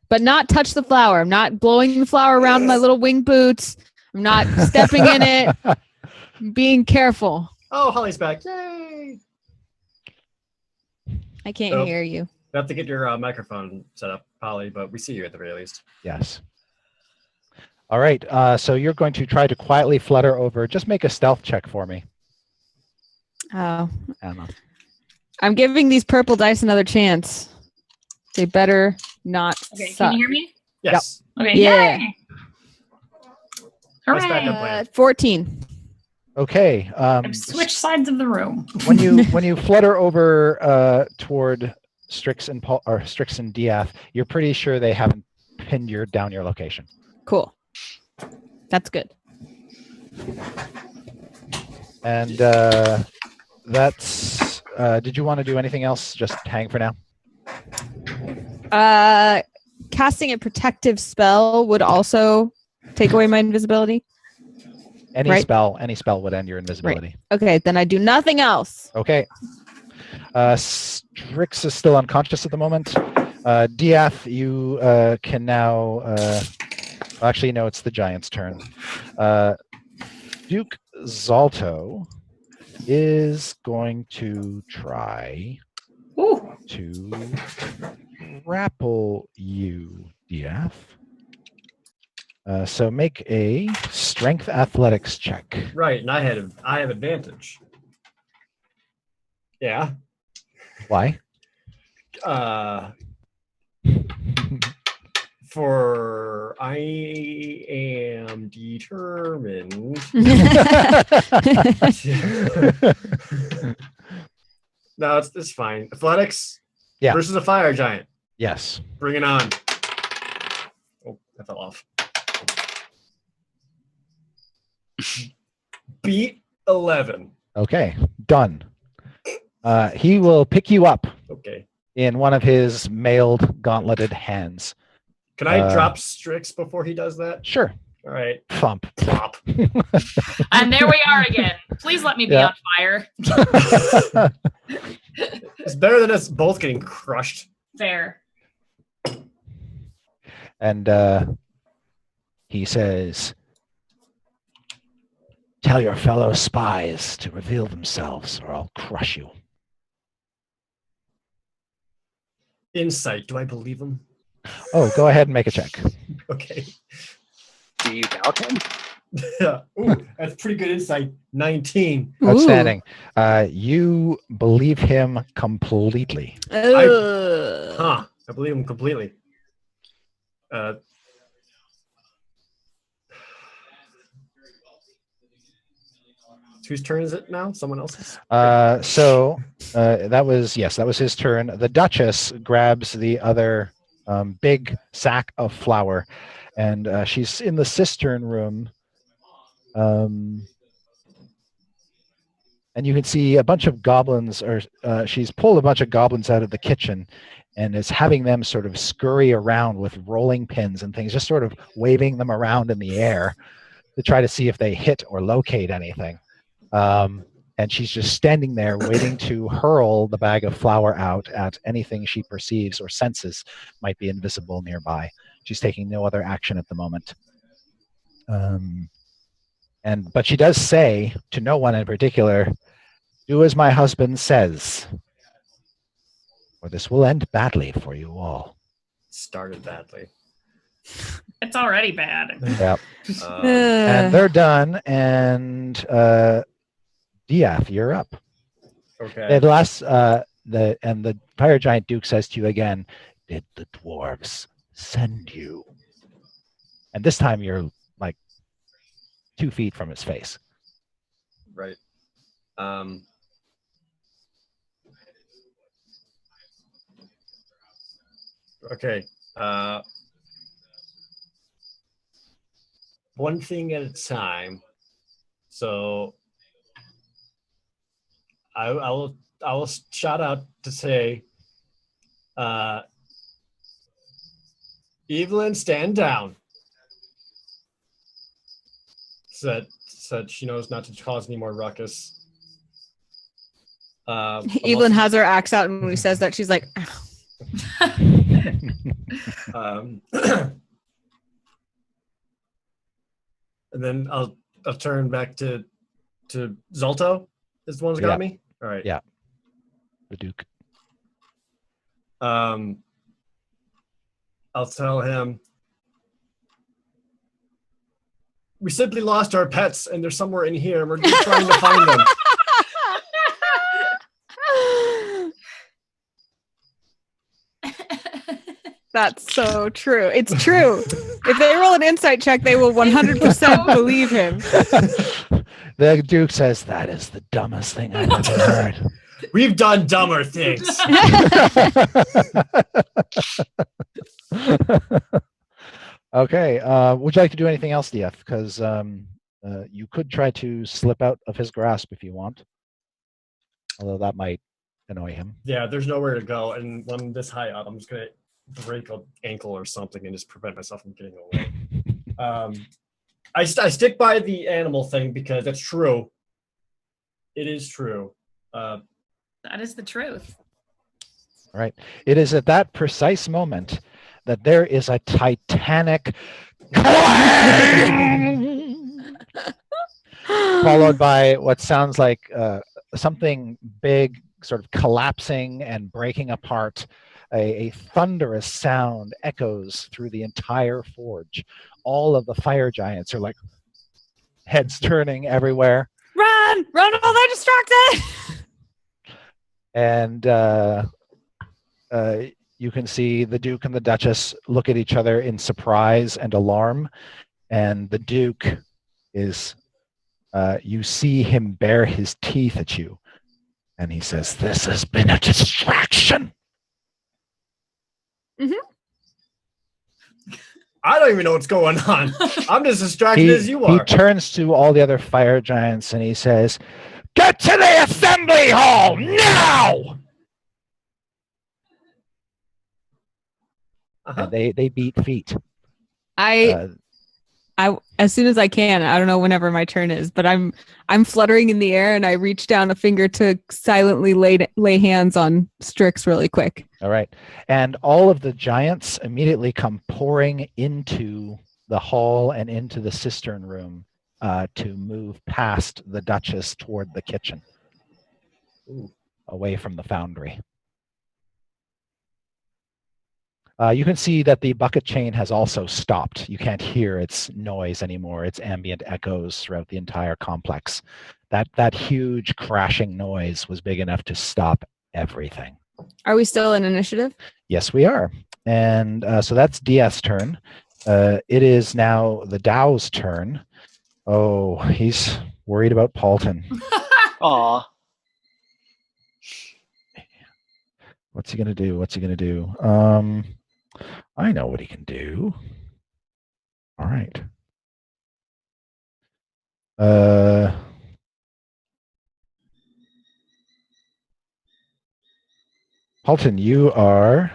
Speaker 3: But not touch the flour. I'm not blowing the flour around my little wing boots. I'm not stepping in it. I'm being careful.
Speaker 5: Oh, Holly's back. Yay.
Speaker 3: I can't hear you.
Speaker 5: You have to get your microphone set up, Holly, but we see you at the very least.
Speaker 2: Yes. All right. So you're going to try to quietly flutter over. Just make a stealth check for me,
Speaker 3: Oh,
Speaker 2: Emma.
Speaker 3: I'm giving these purple dice another chance. They better not
Speaker 6: Okay,
Speaker 3: suck.
Speaker 6: can you hear me?
Speaker 5: Yes.
Speaker 6: Okay,
Speaker 3: Yeah.
Speaker 6: yay!
Speaker 5: Nice backup
Speaker 6: Hooray!
Speaker 5: plan.
Speaker 3: 14.
Speaker 2: Okay.
Speaker 6: I've switched sides of the room.
Speaker 2: when you flutter over toward Strix and Diath, you're pretty sure they haven't pinned down your location.
Speaker 3: Cool. That's good.
Speaker 2: And that's. Did you want to do anything else? Just hang for now.
Speaker 3: Casting a protective spell would also take away my invisibility.
Speaker 2: Any
Speaker 3: Right.
Speaker 2: spell would end your invisibility.
Speaker 3: Okay, then I do nothing else.
Speaker 2: Okay. Strix is still unconscious at the moment. Diath, you can now. Actually, no, it's the giant's turn. Duke Zalto is going to try
Speaker 6: Ooh.
Speaker 2: to grapple you, DF. So make a strength athletics check.
Speaker 5: Right, and I have advantage. Yeah.
Speaker 2: Why?
Speaker 5: For I am determined. No, it's fine. Athletics
Speaker 2: Yeah.
Speaker 5: versus a fire giant.
Speaker 2: Yes.
Speaker 5: Bring it on. Oh, that fell off. Beat 11.
Speaker 2: Okay, done. He will pick you up
Speaker 5: Okay.
Speaker 2: in one of his mailed gauntleted hands.
Speaker 5: Can I drop Strix before he does that?
Speaker 2: Sure.
Speaker 5: All right.
Speaker 2: Thump.
Speaker 5: Plop.
Speaker 6: And there we are again. Please let me be
Speaker 2: Yeah.
Speaker 6: on fire.
Speaker 5: It's better than us both getting crushed.
Speaker 6: Fair.
Speaker 2: And he says, "Tell your fellow spies to reveal themselves or I'll crush you."
Speaker 5: Insight. Do I believe him?
Speaker 2: Oh, go ahead and make a check.
Speaker 5: Okay.
Speaker 4: Do you doubt him?
Speaker 5: Ooh, that's pretty good insight. 19.
Speaker 2: Outstanding. You believe him completely.
Speaker 5: Huh. I believe him completely. Whose turn is it now? Someone else's?
Speaker 2: That was his turn. The Duchess grabs the other big sack of flour, and she's in the cistern room. And you can see a bunch of goblins, or she's pulled a bunch of goblins out of the kitchen and is having them sort of scurry around with rolling pins and things, just sort of waving them around in the air to try to see if they hit or locate anything. And she's just standing there waiting to hurl the bag of flour out at anything she perceives or senses might be invisible nearby. She's taking no other action at the moment. But she does say to no one in particular, "Do as my husband says, or this will end badly for you all."
Speaker 5: Started badly.
Speaker 6: It's already bad.
Speaker 2: Yep. And they're done. And Diath, you're up.
Speaker 5: Okay.
Speaker 2: And the fire giant Duke says to you again, "Did the dwarves send you?" And this time you're like 2 feet from his face.
Speaker 5: Right. Okay. One thing at a time. So I will shout out to say, Evelyn, stand down. Said she knows not to cause any more ruckus.
Speaker 3: Evelyn has her axe out, and when he says that, she's like,
Speaker 5: and then I'll turn back to Zolto. Is the one who's got me? All right.
Speaker 2: Yeah. The Duke.
Speaker 5: I'll tell him, we simply lost our pets and they're somewhere in here and we're just trying to find them.
Speaker 3: That's so true. It's true. If they roll an insight check, they will 100% believe him.
Speaker 2: The Duke says, "That is the dumbest thing I've ever heard."
Speaker 5: We've done dumber things.
Speaker 2: Okay. Would you like to do anything else, DF? Because you could try to slip out of his grasp if you want. Although that might annoy him.
Speaker 5: Yeah, there's nowhere to go. And when I'm this high up, I'm just going to break an ankle or something and just prevent myself from getting away. I stick by the animal thing because it's true. It is true.
Speaker 6: That is the truth.
Speaker 2: All right. It is at that precise moment that there is a titanic followed by what sounds like something big sort of collapsing and breaking apart. A thunderous sound echoes through the entire forge. All of the fire giants are like heads turning everywhere.
Speaker 3: Run! Run while they're distracted!
Speaker 2: And you can see the Duke and the Duchess look at each other in surprise and alarm. And the Duke is, you see him bare his teeth at you. And he says, "This has been a distraction."
Speaker 5: I don't even know what's going on. I'm as distracted as you
Speaker 2: He
Speaker 5: are.
Speaker 2: turns to all the other fire giants and he says, "Get to the assembly hall now!"
Speaker 5: Uh-huh.
Speaker 2: And they beat feet.
Speaker 3: I as soon as I can, I don't know whenever my turn is, but I'm fluttering in the air and I reach down a finger to silently lay hands on Strix really quick.
Speaker 2: All right. And all of the giants immediately come pouring into the hall and into the cistern room to move past the Duchess toward the kitchen.
Speaker 5: Ooh.
Speaker 2: Away from the foundry. You can see that the bucket chain has also stopped. You can't hear its noise anymore. Its ambient echoes throughout the entire complex. That huge crashing noise was big enough to stop everything.
Speaker 3: Are we still in initiative?
Speaker 2: Yes, we are. And so that's DS' turn. It is now the Dow's turn. Oh, he's worried about Paulton.
Speaker 4: Aw.
Speaker 2: What's he going to do? I know what he can do. All right. Paulton, you are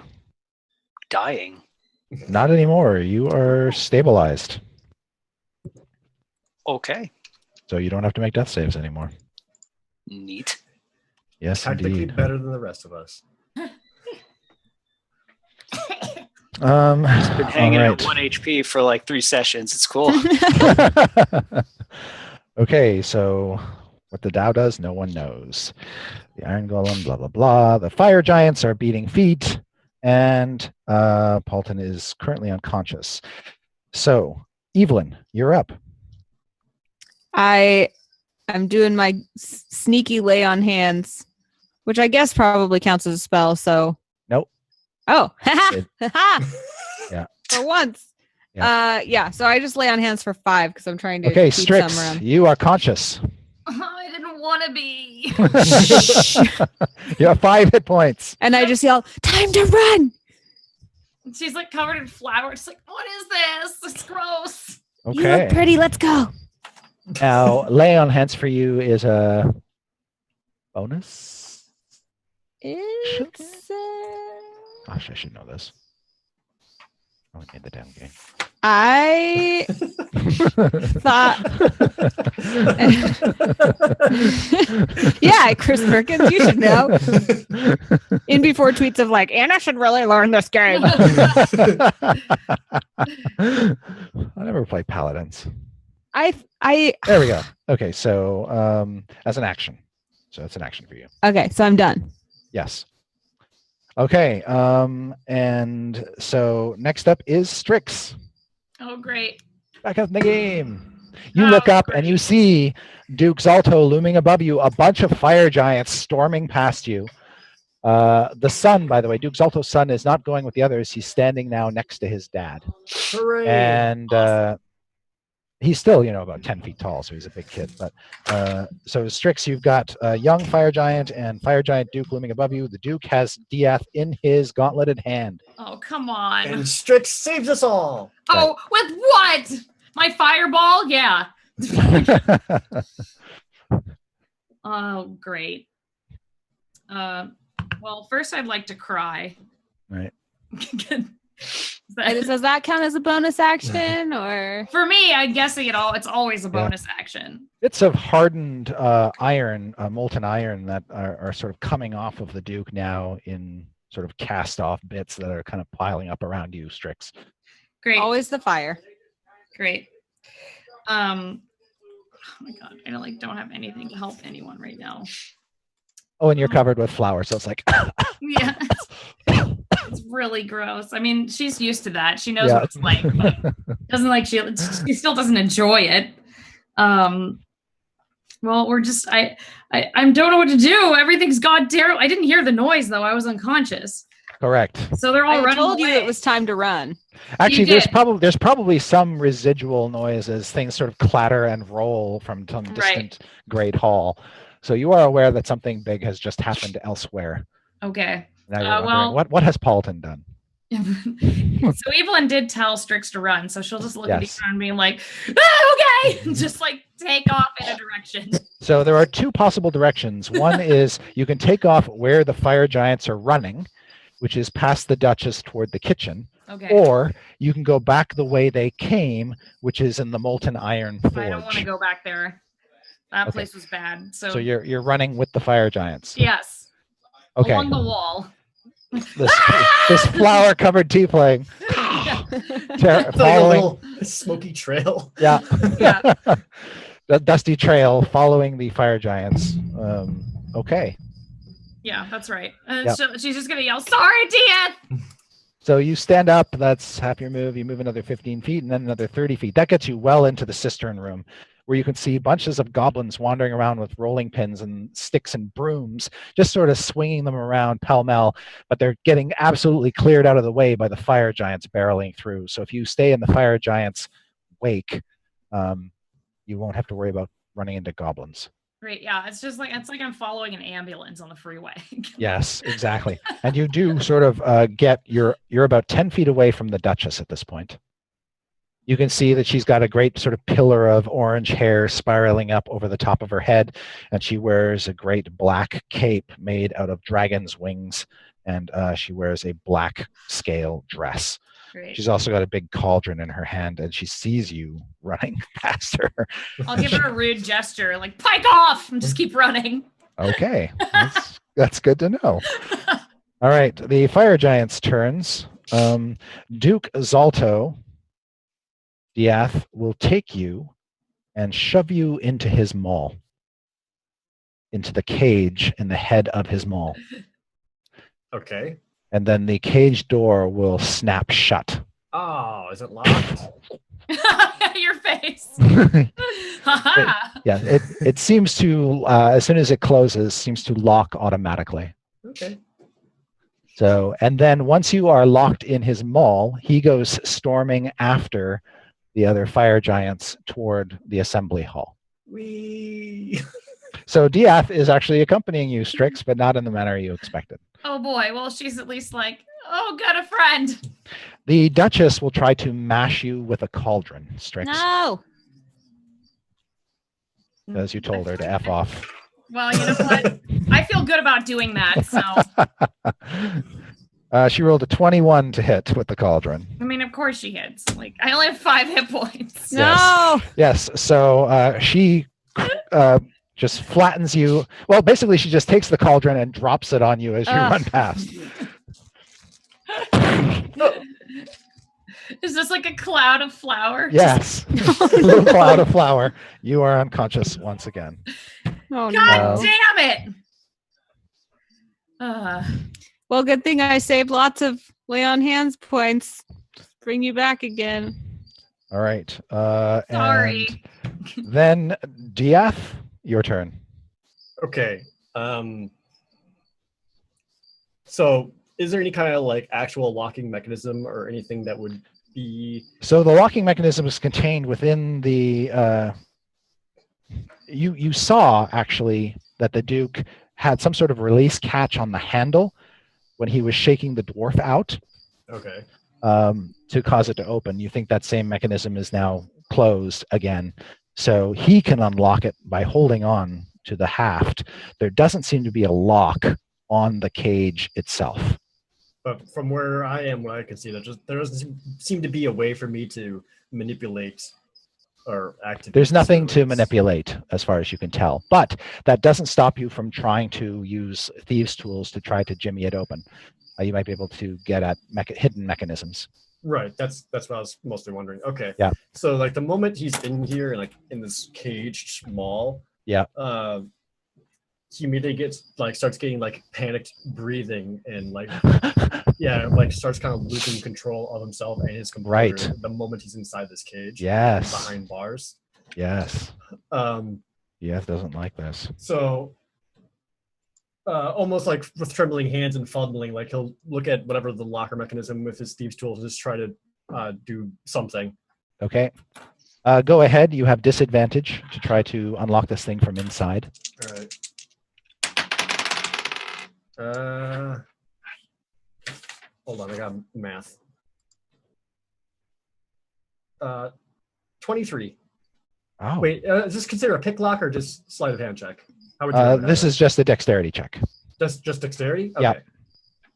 Speaker 4: Dying.
Speaker 2: not anymore. You are stabilized.
Speaker 4: Okay.
Speaker 2: So you don't have to make death saves anymore.
Speaker 4: Neat.
Speaker 2: Yes,
Speaker 5: Technically
Speaker 2: indeed.
Speaker 5: better than the rest of us.
Speaker 4: Been hanging
Speaker 2: all
Speaker 4: at
Speaker 2: right.
Speaker 4: 1 HP for like 3 sessions. It's cool.
Speaker 2: Okay, so what the Dow does, no one knows. The Iron Golem, blah, blah, blah. The fire giants are beating feet, and Paulton is currently unconscious. So, Evelyn, you're up.
Speaker 3: I'm doing my sneaky lay on hands, which I guess probably counts as a spell, so.
Speaker 2: Nope.
Speaker 3: Oh,
Speaker 2: Yeah.
Speaker 3: For once. Yeah, so I just lay on hands for 5 because I'm trying to
Speaker 2: Okay,
Speaker 3: keep
Speaker 2: Strix,
Speaker 3: some around.
Speaker 2: you are conscious.
Speaker 6: I didn't want to be.
Speaker 2: You have 5 hit points.
Speaker 3: And I just yell, "Time to run!"
Speaker 6: She's like covered in flour. It's like, what is this? It's gross.
Speaker 2: Okay.
Speaker 3: You look pretty, let's go.
Speaker 2: Now, lay on hands for you is a bonus.
Speaker 3: It's
Speaker 2: Gosh, I should know this. I only made the damn game.
Speaker 3: I thought yeah, Chris Perkins, you should know. In before tweets of like, Anna should really learn this game.
Speaker 2: I never played Paladins.
Speaker 3: I
Speaker 2: There we go. Okay, so as an action. So it's an action for you.
Speaker 3: Okay, so I'm done.
Speaker 2: Yes. Okay, and so next up is Strix.
Speaker 6: Oh, great.
Speaker 2: Back up in the game. You look up and you see Duke Zalto looming above you, a bunch of fire giants storming past you. The son, by the way, Duke Zalto's son is not going with the others. He's standing now next to his dad.
Speaker 5: Hooray!
Speaker 2: And he's still, about 10 feet tall, so he's a big kid. But so Strix, you've got a young fire giant and fire giant Duke looming above you. The Duke has Diath in his gauntleted hand.
Speaker 6: Oh, come on.
Speaker 5: And Strix saves us all.
Speaker 6: Oh, with what? My fireball? Yeah. Oh, great. Well, first I'd like to cry.
Speaker 2: Right.
Speaker 3: Does that count as a bonus action or?
Speaker 6: For me, I'm guessing it's always a bonus action.
Speaker 2: Bits of hardened iron, molten iron that are sort of coming off of the Duke now in sort of cast off bits that are kind of piling up around you, Strix.
Speaker 6: Great.
Speaker 3: Always the fire.
Speaker 6: Great. Oh my god, I don't have anything to help anyone right now.
Speaker 2: Oh, and you're covered with flour, so it's like
Speaker 6: Yeah. It's really gross. I mean, she's used to that. She knows what it's like, but doesn't like she still doesn't enjoy it. Well, we're just I don't know what to do. Everything's gone terrible. I didn't hear the noise though. I was unconscious.
Speaker 2: Correct.
Speaker 6: So they're all
Speaker 3: I
Speaker 6: running
Speaker 3: told you
Speaker 6: away.
Speaker 3: it was time to run.
Speaker 2: Actually,
Speaker 6: You
Speaker 2: there's probably some residual noise as things sort of clatter and roll from some distant great hall. So you are aware that something big has just happened elsewhere.
Speaker 6: Okay.
Speaker 2: Now you're wondering, what has Paulton done?
Speaker 6: So Evelyn did tell Strix to run, so she'll just look at each and being like, okay, just like take off in a direction.
Speaker 2: So there are two possible directions. One is you can take off where the fire giants are running, which is past the Duchess toward the kitchen.
Speaker 6: Okay.
Speaker 2: Or you can go back the way they came, which is in the molten iron forge.
Speaker 6: I don't want to go back there. That place was bad. So
Speaker 2: you're running with the fire giants.
Speaker 6: Yes.
Speaker 2: Okay.
Speaker 6: Along the wall.
Speaker 2: This flour-covered tiefling following
Speaker 5: like a little smoky trail.
Speaker 2: Yeah.
Speaker 6: Yeah.
Speaker 2: The dusty trail following the fire giants. Okay.
Speaker 6: Yeah, that's right. She's just gonna yell, "Sorry, Tia!"
Speaker 2: So you stand up. That's half your move. You move another 15 feet and then another 30 feet. That gets you well into the cistern room, where you can see bunches of goblins wandering around with rolling pins and sticks and brooms, just sort of swinging them around pell-mell, but they're getting absolutely cleared out of the way by the fire giants barreling through. So if you stay in the fire giants' wake, you won't have to worry about running into goblins.
Speaker 6: Great, yeah. It's like I'm following an ambulance on the freeway.
Speaker 2: Yes, exactly. And you do sort of you're about 10 feet away from the Duchess at this point. You can see that she's got a great sort of pillar of orange hair spiraling up over the top of her head, and she wears a great black cape made out of dragon's wings, and she wears a black scale dress.
Speaker 6: Great.
Speaker 2: She's also got a big cauldron in her hand, and she sees you running past her.
Speaker 6: I'll give her a rude gesture, like "Pike off!" and just keep running.
Speaker 2: Okay, that's good to know. All right, the fire giants' turns. Duke Zalto Diath will take you and shove you into his maul, into the cage in the head of his maul.
Speaker 5: Okay.
Speaker 2: And then the cage door will snap shut.
Speaker 5: Oh, is it locked?
Speaker 6: Your face.
Speaker 2: It seems to, as soon as it closes, seems to lock automatically.
Speaker 5: Okay.
Speaker 2: So, and then once you are locked in his maul, he goes storming after the other fire giants toward the assembly hall.
Speaker 5: Wee.
Speaker 2: So Diath is actually accompanying you, Strix, but not in the manner you expected.
Speaker 6: Oh boy, well she's at least like, oh, got a friend.
Speaker 2: The Duchess will try to mash you with a cauldron, Strix.
Speaker 3: No.
Speaker 2: As you told her to F off.
Speaker 6: Well, you know what? I feel good about doing that, so.
Speaker 2: She rolled a 21 to hit with the cauldron.
Speaker 6: I mean, of course she hits. Like, I only have 5 hit points.
Speaker 3: No.
Speaker 2: Yes. So she just flattens you. Well, basically, she just takes the cauldron and drops it on you as you run past.
Speaker 6: Is this like a cloud of flour?
Speaker 2: Yes. A little cloud of flour. You are unconscious once again.
Speaker 3: Oh,
Speaker 6: God
Speaker 3: no.
Speaker 6: damn it.
Speaker 3: Well, good thing I saved lots of lay on hands points. Bring you back again.
Speaker 2: All right.
Speaker 6: Sorry.
Speaker 2: And then Diath, your turn.
Speaker 5: Okay. So is there any kind of like actual locking mechanism or anything that would be...
Speaker 2: So the locking mechanism is contained within the... You saw, actually, that the Duke had some sort of release catch on the handle when he was shaking the dwarf out.
Speaker 5: Okay.
Speaker 2: To cause it to open. You think that same mechanism is now closed again. So he can unlock it by holding on to the haft. There doesn't seem to be a lock on the cage itself.
Speaker 5: But from where I am, what I can see, there doesn't seem to be a way for me to manipulate or activate.
Speaker 2: There's nothing to manipulate as far as you can tell, but that doesn't stop you from trying to use thieves' tools to try to jimmy it open. You might be able to get at hidden mechanisms.
Speaker 5: Right. That's what I was mostly wondering. Okay.
Speaker 2: Yeah.
Speaker 5: So like the moment he's in here, like in this caged mall,
Speaker 2: Yeah.
Speaker 5: he immediately starts getting like panicked breathing and like like starts kind of losing control of himself and his composure
Speaker 2: Right.
Speaker 5: the moment he's inside this cage.
Speaker 2: Yes.
Speaker 5: Behind bars.
Speaker 2: Yes. Yes, doesn't like this.
Speaker 5: So almost like with trembling hands and fumbling, like he'll look at whatever the locker mechanism with his thieves' tools, just try to do something.
Speaker 2: Okay. Go ahead. You have disadvantage to try to unlock this thing from inside.
Speaker 5: All right. Hold on, I got math. 23.
Speaker 2: Oh.
Speaker 5: Wait, is this considered a pick lock or just sleight of hand check? How would you
Speaker 2: this is just a dexterity check.
Speaker 5: Just dexterity? Okay.
Speaker 2: Yeah.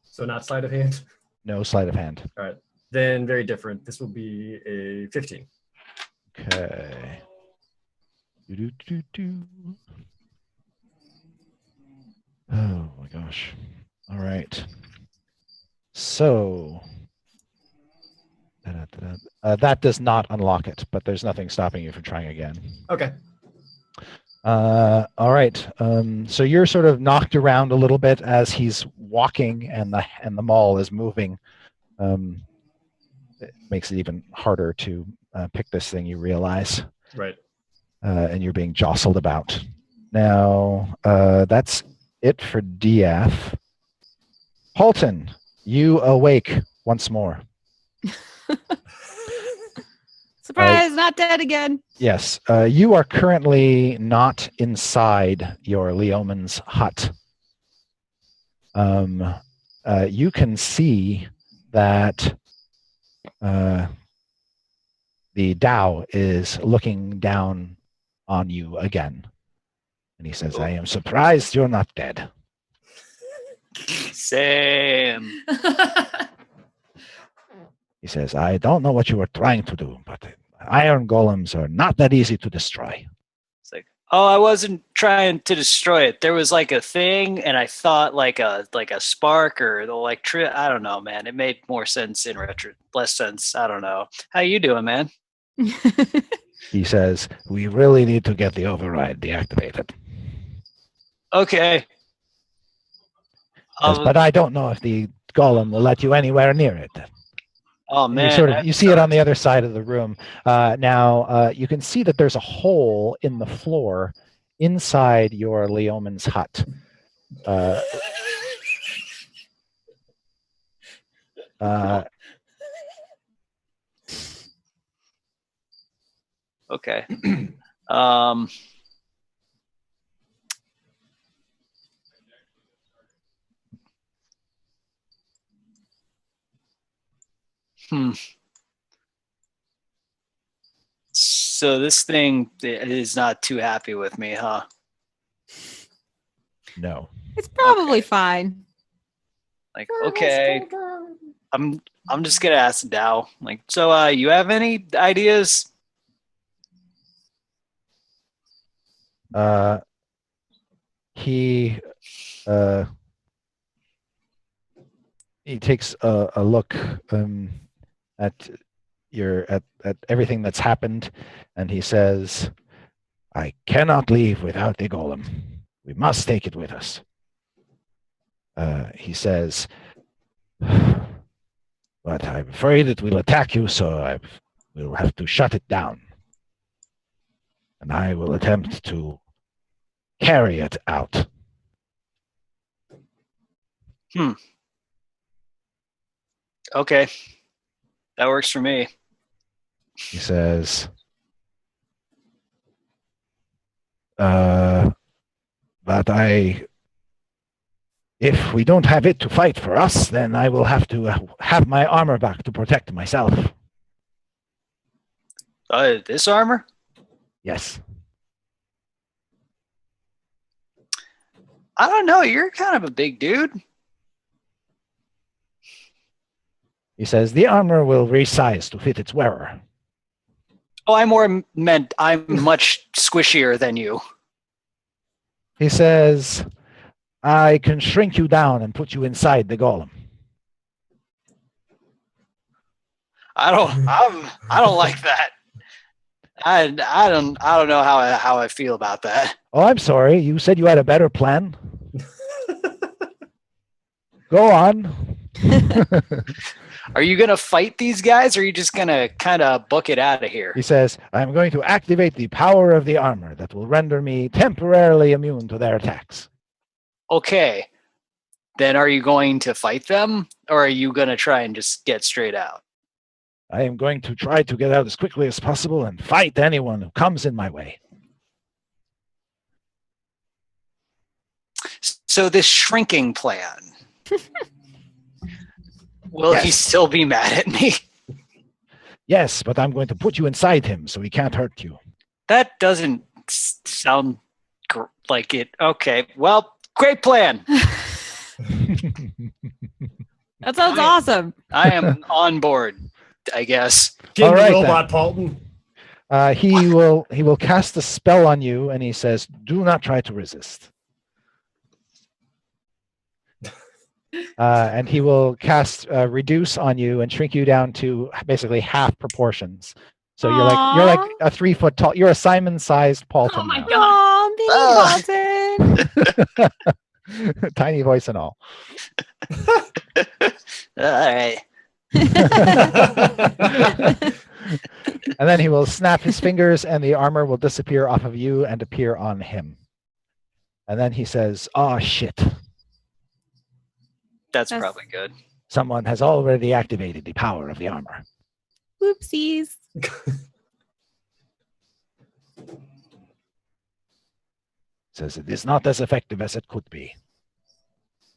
Speaker 5: So not sleight of hand?
Speaker 2: No sleight of hand.
Speaker 5: All right. Then very different. This will be a 15.
Speaker 2: Okay. Do. Oh my gosh. All right. So that does not unlock it, but there's nothing stopping you from trying again.
Speaker 5: Okay.
Speaker 2: All right. So you're sort of knocked around a little bit as he's walking and the mall is moving. It makes it even harder to pick this thing, you realize.
Speaker 5: Right.
Speaker 2: And you're being jostled about. Now, that's it for DF. Halton, you awake once more.
Speaker 3: Surprise, not dead again.
Speaker 2: Yes. You are currently not inside your Leoman's hut. You can see that the Tao is looking down on you again. And he says, I am surprised you're not dead.
Speaker 4: Same.
Speaker 2: He says, I don't know what you were trying to do, but iron golems are not that easy to destroy.
Speaker 4: It's like, oh, I wasn't trying to destroy it. There was like a thing, and I thought like a spark or the electric. I don't know, man. It made more sense in retro, less sense. I don't know. How you doing, man?
Speaker 2: He says, we really need to get the override deactivated.
Speaker 4: Okay.
Speaker 2: Says, but I don't know if the golem will let you anywhere near it.
Speaker 4: Oh man!
Speaker 2: You see it on the other side of the room. Now you can see that there's a hole in the floor inside your Leoman's hut.
Speaker 4: Okay. So this thing is not too happy with me, huh?
Speaker 2: No.
Speaker 3: It's probably fine.
Speaker 4: Like, okay. I'm just gonna ask Dow. Like, so you have any ideas?
Speaker 2: He takes a look at everything that's happened, and he says, I cannot leave without the golem. We must take it with us. He says, but I'm afraid it will attack you, so we'll have to shut it down. And I will attempt to carry it out.
Speaker 4: Okay. That works for me.
Speaker 2: He says, but if we don't have it to fight for us, then I will have to have my armor back to protect myself.
Speaker 4: This armor?
Speaker 2: Yes.
Speaker 4: I don't know. You're kind of a big dude.
Speaker 2: He says, the armor will resize to fit its wearer.
Speaker 4: Oh, I more meant I'm much squishier than you.
Speaker 2: He says, I can shrink you down and put you inside the golem.
Speaker 4: I don't like that. I don't know how I feel about that.
Speaker 2: Oh, I'm sorry. You said you had a better plan. Go on.
Speaker 4: Are you gonna fight these guys, or are you just gonna kind of book it out of here?
Speaker 2: He says, I'm going to activate the power of the armor that will render me temporarily immune to their attacks.
Speaker 4: Okay. Then are you going to fight them, or are you gonna try and just get straight out?
Speaker 2: I am going to try to get out as quickly as possible and fight anyone who comes in my way.
Speaker 4: So this shrinking plan. Will he
Speaker 2: Yes.
Speaker 4: still be mad at me?
Speaker 2: Yes, but I'm going to put you inside him so he can't hurt you.
Speaker 4: That doesn't sound like it. Okay, well, great plan.
Speaker 3: That sounds awesome.
Speaker 4: I am on board, I guess.
Speaker 5: Get
Speaker 2: All
Speaker 5: the
Speaker 2: right,
Speaker 5: robot, Paulton.
Speaker 2: He will cast a spell on you, and he says, do not try to resist. And he will cast reduce on you and shrink you down to basically half proportions. So you're like a 3 foot tall. You're a Simon-sized Paulton.
Speaker 6: Oh my
Speaker 2: now.
Speaker 6: God.
Speaker 3: Oh, Paulton.
Speaker 2: Tiny voice and all.
Speaker 4: All right.
Speaker 2: And then he will snap his fingers, and the armor will disappear off of you and appear on him. And then he says, "Oh shit!
Speaker 4: That's probably good.
Speaker 2: Someone has already activated the power of the armor."
Speaker 3: Whoopsies.
Speaker 2: Says it is not as effective as it could be.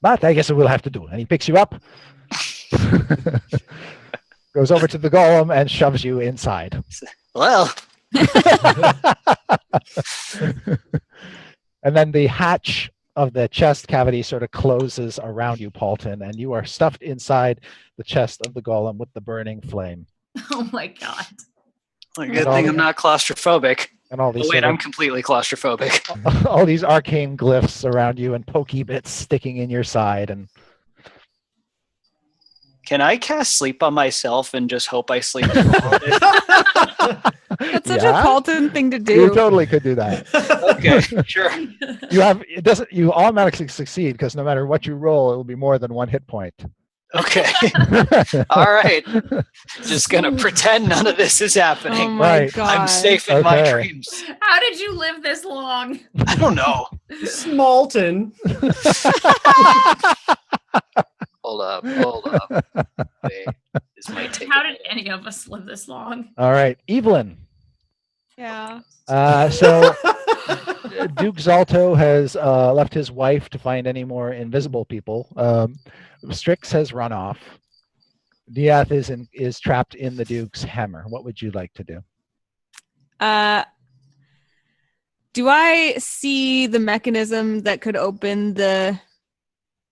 Speaker 2: But I guess it will have to do. And he picks you up, goes over to the golem, and shoves you inside.
Speaker 4: Well,
Speaker 2: And then the hatch of the chest cavity sort of closes around you, Paulton, and you are stuffed inside the chest of the golem with the burning flame.
Speaker 6: Oh my God.
Speaker 4: a good thing I'm not claustrophobic.
Speaker 2: And all these
Speaker 4: Oh, wait, I'm completely claustrophobic.
Speaker 2: all these arcane glyphs around you and pokey bits sticking in your side. And
Speaker 4: Can I cast sleep on myself and just hope I sleep through all of it?
Speaker 3: That's such
Speaker 2: Yeah?
Speaker 3: a Paulton thing to
Speaker 2: you
Speaker 3: do.
Speaker 2: totally could do that.
Speaker 4: Okay, sure.
Speaker 2: You automatically succeed because no matter what you roll, it will be more than 1 hit point.
Speaker 4: Okay. All right. Just gonna pretend none of this is happening.
Speaker 3: Oh my
Speaker 2: Right.
Speaker 3: God.
Speaker 4: I'm safe in my
Speaker 2: Okay.
Speaker 4: dreams.
Speaker 6: How did you live this long?
Speaker 4: I don't know.
Speaker 5: Smolton.
Speaker 4: Hold up. Wait, this might take.
Speaker 6: How
Speaker 4: a
Speaker 6: did
Speaker 4: minute.
Speaker 6: any of us live this long?
Speaker 2: All right, Evelyn.
Speaker 3: Yeah.
Speaker 2: So Duke Zalto has left his wife to find any more invisible people. Strix has run off. Diath is trapped in the Duke's hammer. What would you like to do?
Speaker 3: Do I see the mechanism that could open the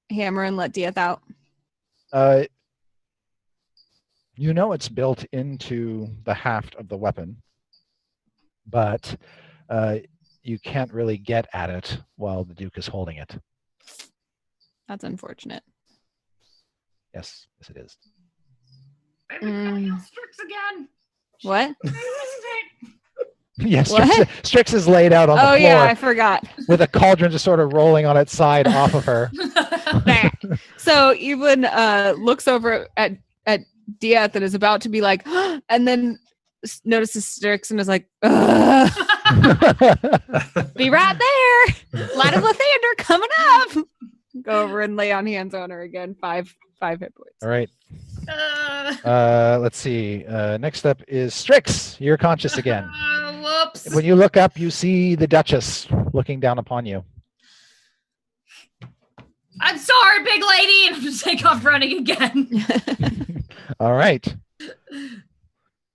Speaker 3: hammer and let Diath out?
Speaker 2: You know it's built into the haft of the weapon, but you can't really get at it while the Duke is holding it.
Speaker 3: That's unfortunate.
Speaker 2: Yes, it is.
Speaker 6: Strix again.
Speaker 3: What?
Speaker 2: Yes,
Speaker 3: What?
Speaker 2: Strix is laid out on the
Speaker 3: Oh
Speaker 2: floor
Speaker 3: yeah, I forgot.
Speaker 2: with a cauldron just sort of rolling on its side off of her.
Speaker 3: So Evelyn looks over at Diath and is about to be like, and then notices Strix and is like, "Ugh, be right there. Light of Lathander coming up." Go over and lay on hands on her again. Five hit points.
Speaker 2: All right. Let's see. Next up is Strix. You're conscious again.
Speaker 6: Whoops.
Speaker 2: When you look up, you see the Duchess looking down upon you.
Speaker 6: I'm sorry, big lady. And I'm just take off running again.
Speaker 2: All right.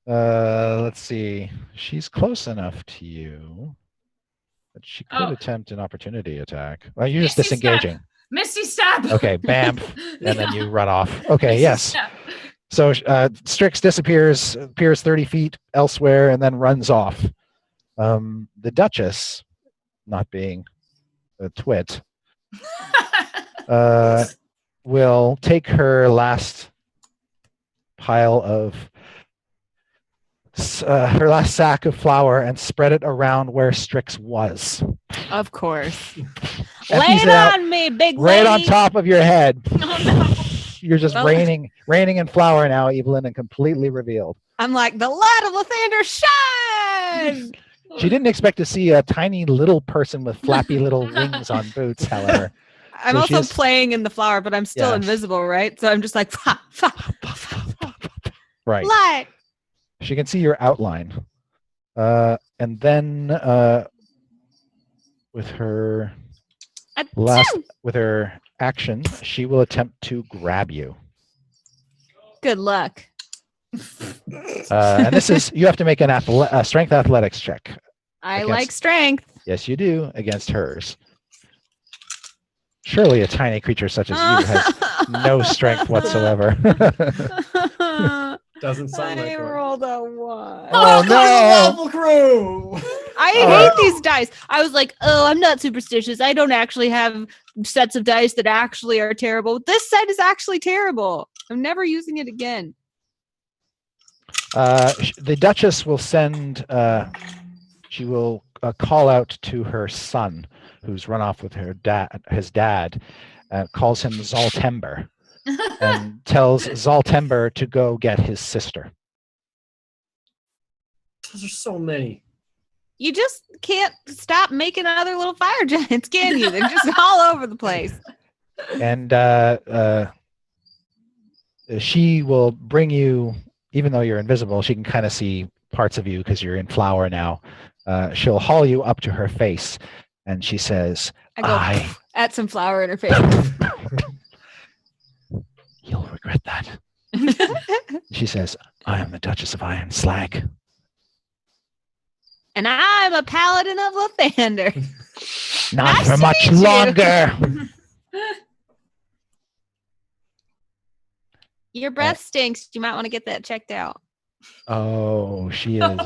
Speaker 2: Let's see. She's close enough to you, but she could attempt an opportunity attack. Well, you're just
Speaker 6: Misty
Speaker 2: disengaging.
Speaker 6: Misty step.
Speaker 2: Okay, bam, and then you run off. Okay,
Speaker 6: Misty
Speaker 2: yes.
Speaker 6: step.
Speaker 2: So Strix disappears, appears 30 feet elsewhere, and then runs off. The Duchess, not being a twit, will take her last pile of her last sack of flour and spread it around where Strix was.
Speaker 3: Of course. Lay
Speaker 2: Empties
Speaker 3: it
Speaker 2: out
Speaker 3: on me, big
Speaker 2: right on
Speaker 3: lady.
Speaker 2: top of your head.
Speaker 6: Oh, no.
Speaker 2: You're just
Speaker 3: Well-
Speaker 2: raining in flour now, Evelyn, and completely revealed.
Speaker 3: I'm like, the light of Lathander shine.
Speaker 2: She didn't expect to see a tiny little person with flappy little wings on boots, however.
Speaker 3: I'm
Speaker 2: So she
Speaker 3: also
Speaker 2: is-
Speaker 3: playing in the flower, but I'm still
Speaker 2: Yeah.
Speaker 3: invisible, right? So I'm just like, fa, fa,
Speaker 2: Right.
Speaker 3: light.
Speaker 2: She can see your outline. And then with her with her action, she will attempt to grab you.
Speaker 3: Good luck.
Speaker 2: And this is, you have to make a strength athletics check.
Speaker 3: I
Speaker 2: Against-
Speaker 3: like strength.
Speaker 2: Yes, you do, against hers. Surely a tiny creature such as you has no strength whatsoever.
Speaker 5: Doesn't sound
Speaker 3: I
Speaker 5: like one.
Speaker 3: rolled a 1.
Speaker 2: Oh, no!
Speaker 5: Waffle Crew!
Speaker 3: I hate these dice. I was like, oh, I'm not superstitious. I don't actually have sets of dice that actually are terrible. This set is actually terrible. I'm never using it again.
Speaker 2: The Duchess will send, she will call out to her son, who's run off with his dad, calls him Zaltember, and tells Zaltember to go get his sister.
Speaker 5: Those are so many.
Speaker 3: You just can't stop making other little fire giants, can you? They're just all over the place.
Speaker 2: And she will bring you, even though you're invisible, she can kind of see parts of you because you're in flour now. She'll haul you up to her face, and she says,
Speaker 3: I go at some flour in her face.
Speaker 2: You'll regret that. She says, I am the Duchess of Iron Slag.
Speaker 3: And I'm a paladin of Lathander.
Speaker 2: Not
Speaker 3: Nice
Speaker 2: for
Speaker 3: to
Speaker 2: much
Speaker 3: meet you.
Speaker 2: longer.
Speaker 3: Your breath stinks. You might want to get that checked out.
Speaker 2: Oh, she is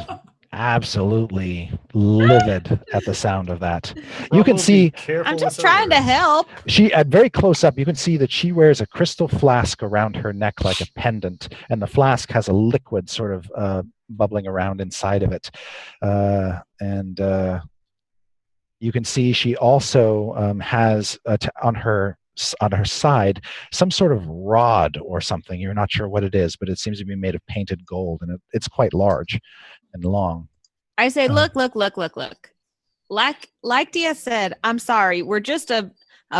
Speaker 2: absolutely livid at the sound of that. You can
Speaker 5: Probably
Speaker 2: see
Speaker 5: careful
Speaker 3: I'm just
Speaker 5: with her
Speaker 3: trying to
Speaker 5: words.
Speaker 3: help.
Speaker 2: she, at very close up, you can see that she wears a crystal flask around her neck like a pendant, and the flask has a liquid sort of bubbling around inside of it. And you can see she also has on her side some sort of rod or something. You're not sure what it is, but it seems to be made of painted gold, and it's quite large and long.
Speaker 3: I say, look. Like Dia said, I'm sorry. We're just a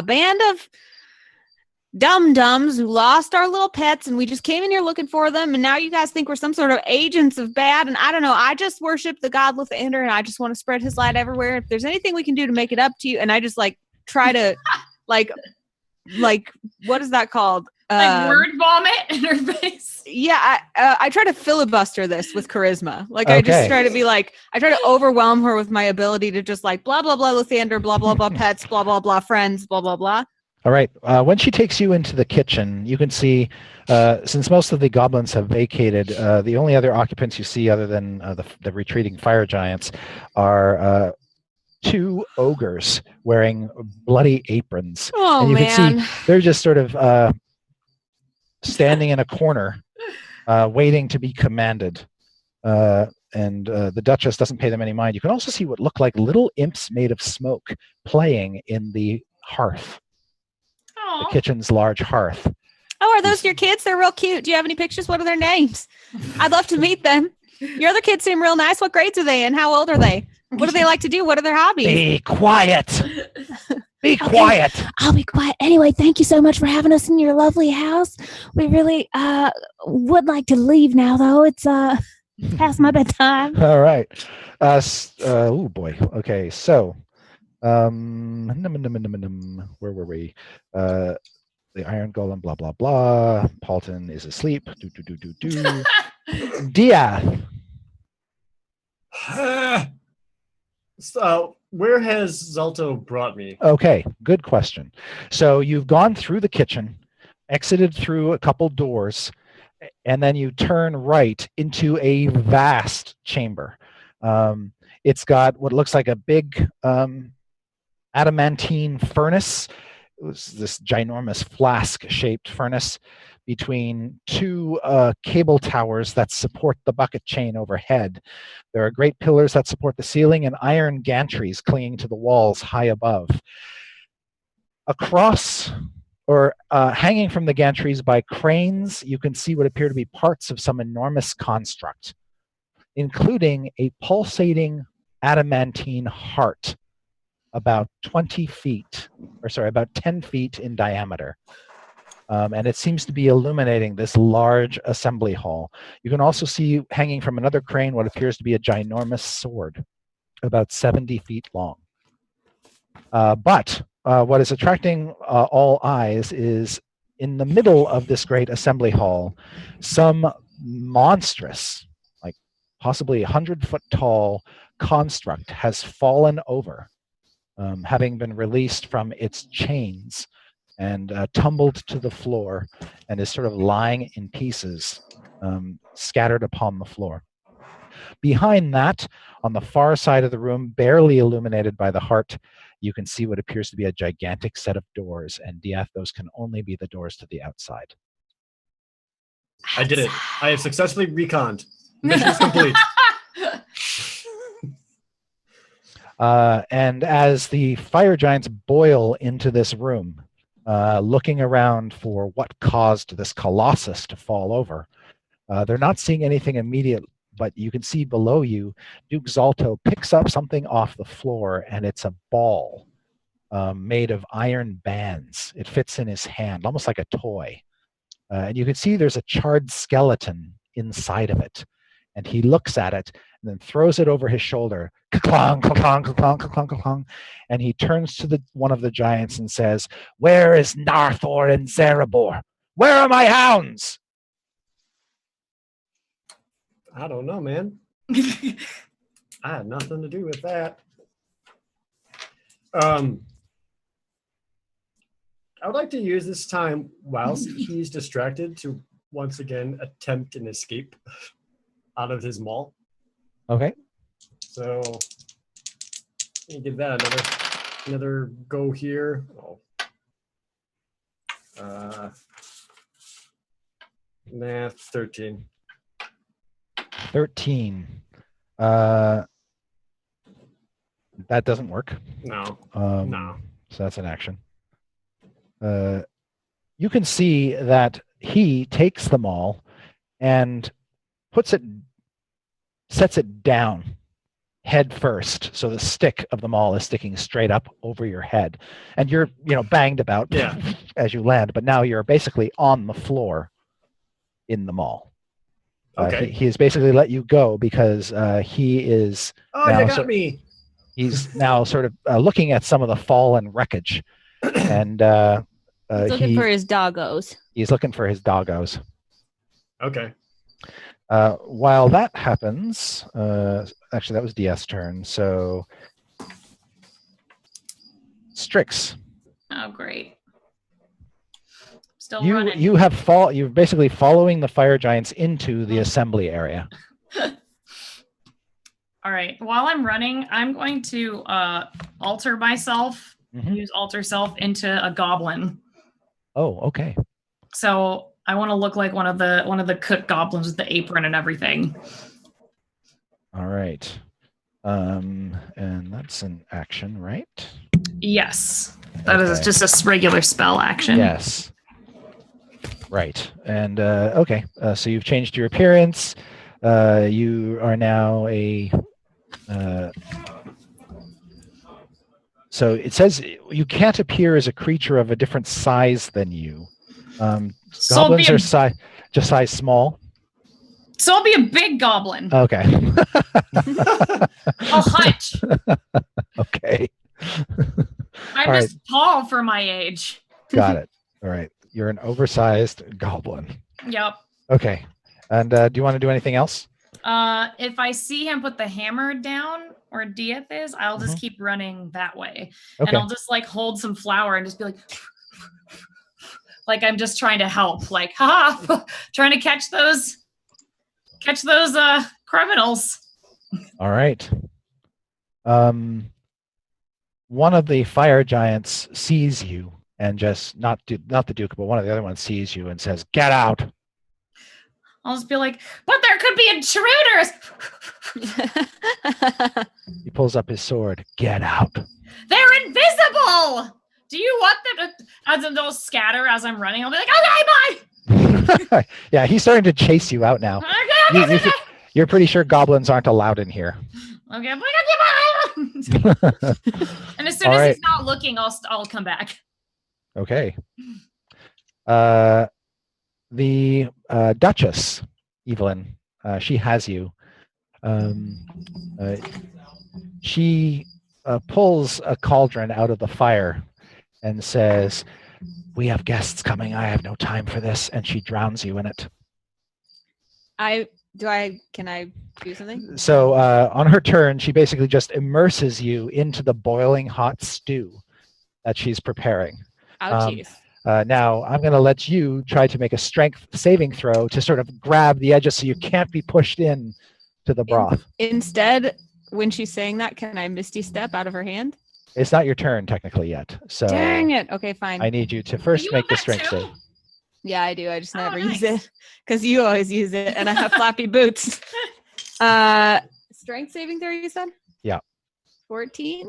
Speaker 3: band of dum-dums who lost our little pets, and we just came in here looking for them, and now you guys think we're some sort of agents of bad, and I don't know. I just worship the god Lathander, and I just want to spread his light everywhere. If there's anything we can do to make it up to you, and I just like try to like what is that called?
Speaker 6: Like word vomit in her face.
Speaker 3: Yeah, I try to filibuster this with charisma. Like I just
Speaker 2: Okay.
Speaker 3: try to be like, I try to overwhelm her with my ability to just like blah blah blah Lathander, blah blah blah pets, blah blah blah friends, blah blah blah.
Speaker 2: All right. When she takes you into the kitchen, you can see, since most of the goblins have vacated, the only other occupants you see other than the retreating fire giants are two ogres wearing bloody aprons.
Speaker 3: Oh
Speaker 2: And you can
Speaker 3: man.
Speaker 2: They're just sort of standing in a corner, waiting to be commanded. And the Duchess doesn't pay them any mind. You can also see what look like little imps made of smoke playing in the hearth, the
Speaker 6: Aw.
Speaker 2: kitchen's large hearth.
Speaker 3: Oh, are those your kids? They're real cute. Do you have any pictures? What are their names? I'd love to meet them. Your other kids seem real nice. What grades are they in? How old are they? What do they like to do? What are their hobbies?
Speaker 2: Be quiet. Be quiet.
Speaker 8: I'll be quiet. Anyway, thank you so much for having us in your lovely house. We really would like to leave now, though. It's past my bedtime.
Speaker 2: All right. Oh boy. Okay. So, where were we? The Iron Golem. Blah blah blah. Paulton is asleep. Do. Dia.
Speaker 5: So, where has Zalto brought me?
Speaker 2: Okay. Good question. So you've gone through the kitchen, exited through a couple doors, and then you turn right into a vast chamber. It's got what looks like a big adamantine furnace was this ginormous flask-shaped furnace between two cable towers that support the bucket chain overhead. There are great pillars that support the ceiling and iron gantries clinging to the walls high above. Across or hanging from the gantries by cranes, you can see what appear to be parts of some enormous construct, including a pulsating adamantine heart about 20 feet, or sorry, about 10 feet in diameter. And it seems to be illuminating this large assembly hall. You can also see hanging from another crane what appears to be a ginormous sword, about 70 feet long. But what is attracting all eyes is in the middle of this great assembly hall, some monstrous, like possibly 100-foot tall construct has fallen over, having been released from its chains and tumbled to the floor and is sort of lying in pieces, scattered upon the floor. Behind that, on the far side of the room, barely illuminated by the heart, you can see what appears to be a gigantic set of doors, and Diath, those can only be the doors to the outside.
Speaker 5: I did it. I have successfully reconned. Mission is complete.
Speaker 2: And as the fire giants boil into this room, looking around for what caused this colossus to fall over, they're not seeing anything immediate, but you can see below you, Duke Zalto picks up something off the floor, and it's a ball made of iron bands. It fits in his hand, almost like a toy. And you can see there's a charred skeleton inside of it. And he looks at it and then throws it over his shoulder. Ka-clong, ka-clong, ka-clong, ka-clong, ka-clong. And he turns to one of the giants and says, "Where is Narthor and Zarabor? Where are my hounds?"
Speaker 5: I don't know, man. I had nothing to do with that. I would like to use this time whilst he's distracted to once again attempt an escape out of his mall.
Speaker 2: Okay.
Speaker 5: So let me give that another go here. Math 13.
Speaker 2: 13. That doesn't work.
Speaker 5: No.
Speaker 2: No. So that's an action. You can see that he takes the maul and sets it down head first. So the stick of the maul is sticking straight up over your head. And you're, banged about as you land, but now you're basically on the floor in the maul.
Speaker 5: Okay.
Speaker 2: He has basically let you go because he is.
Speaker 5: Oh, you got me.
Speaker 2: He's now sort of looking at some of the fallen wreckage, and
Speaker 8: he's looking for his doggos.
Speaker 2: He's looking for his doggos.
Speaker 5: Okay.
Speaker 2: While that happens, actually that was DS turn. So Strix.
Speaker 6: Oh, great. Still running.
Speaker 2: You're basically following the fire giants into the assembly area.
Speaker 6: All right. While I'm running, I'm going to alter myself, use alter self into a goblin.
Speaker 2: Oh, okay.
Speaker 6: So I want to look like one of the cook goblins with the apron and everything.
Speaker 2: All right. And that's an action, right?
Speaker 6: Yes. That is just a regular spell action.
Speaker 2: Yes. Right. And okay. So you've changed your appearance. You are now a so it says you can't appear as a creature of a different size than you. Goblins are just size small.
Speaker 6: So I'll be a big goblin.
Speaker 2: Okay.
Speaker 6: I'll hunch.
Speaker 2: Okay.
Speaker 6: I'm just tall for my age.
Speaker 2: Got it. All right. You're an oversized goblin.
Speaker 6: Yep.
Speaker 2: Okay. And do you want to do anything else?
Speaker 6: If I see him put the hammer down where Dieth is, I'll just keep running that way.
Speaker 2: Okay.
Speaker 6: And I'll just hold some flour and just be like I'm just trying to help. Like, haha, trying to catch those criminals.
Speaker 2: All right. One of the fire giants sees you and just not the Duke, but one of the other ones sees you and says, "Get out."
Speaker 6: I'll just be like, but there could be intruders.
Speaker 2: He pulls up his sword. "Get out."
Speaker 6: They're invisible. Do you want them to, as they'll scatter as I'm running? I'll be like, okay, bye.
Speaker 2: Yeah, he's starting to chase you out now.
Speaker 6: Okay.
Speaker 2: You're pretty sure goblins aren't allowed in here.
Speaker 6: Okay, I'm like, okay, bye. And as soon
Speaker 2: All
Speaker 6: as
Speaker 2: right.
Speaker 6: he's not looking, I'll come back.
Speaker 2: Okay. The Duchess, Evelyn, she has you. She pulls a cauldron out of the fire and says, "We have guests coming. I have no time for this." And she drowns you in it.
Speaker 3: Can I do something?
Speaker 2: So on her turn, she basically just immerses you into the boiling hot stew that she's preparing.
Speaker 3: Ouchies.
Speaker 2: Now, I'm going to let you try to make a strength saving throw to sort of grab the edges so you can't be pushed in to the broth.
Speaker 3: Instead, when she's saying that, can I Misty Step out of her hand?
Speaker 2: It's not your turn technically yet. So
Speaker 3: Dang it. Okay, fine.
Speaker 2: I need you to first make the strength save.
Speaker 3: Yeah, I do. I just never
Speaker 6: nice.
Speaker 3: use it because you always use it, and I have flappy boots. Strength saving throw, you said?
Speaker 2: Yeah.
Speaker 3: 14.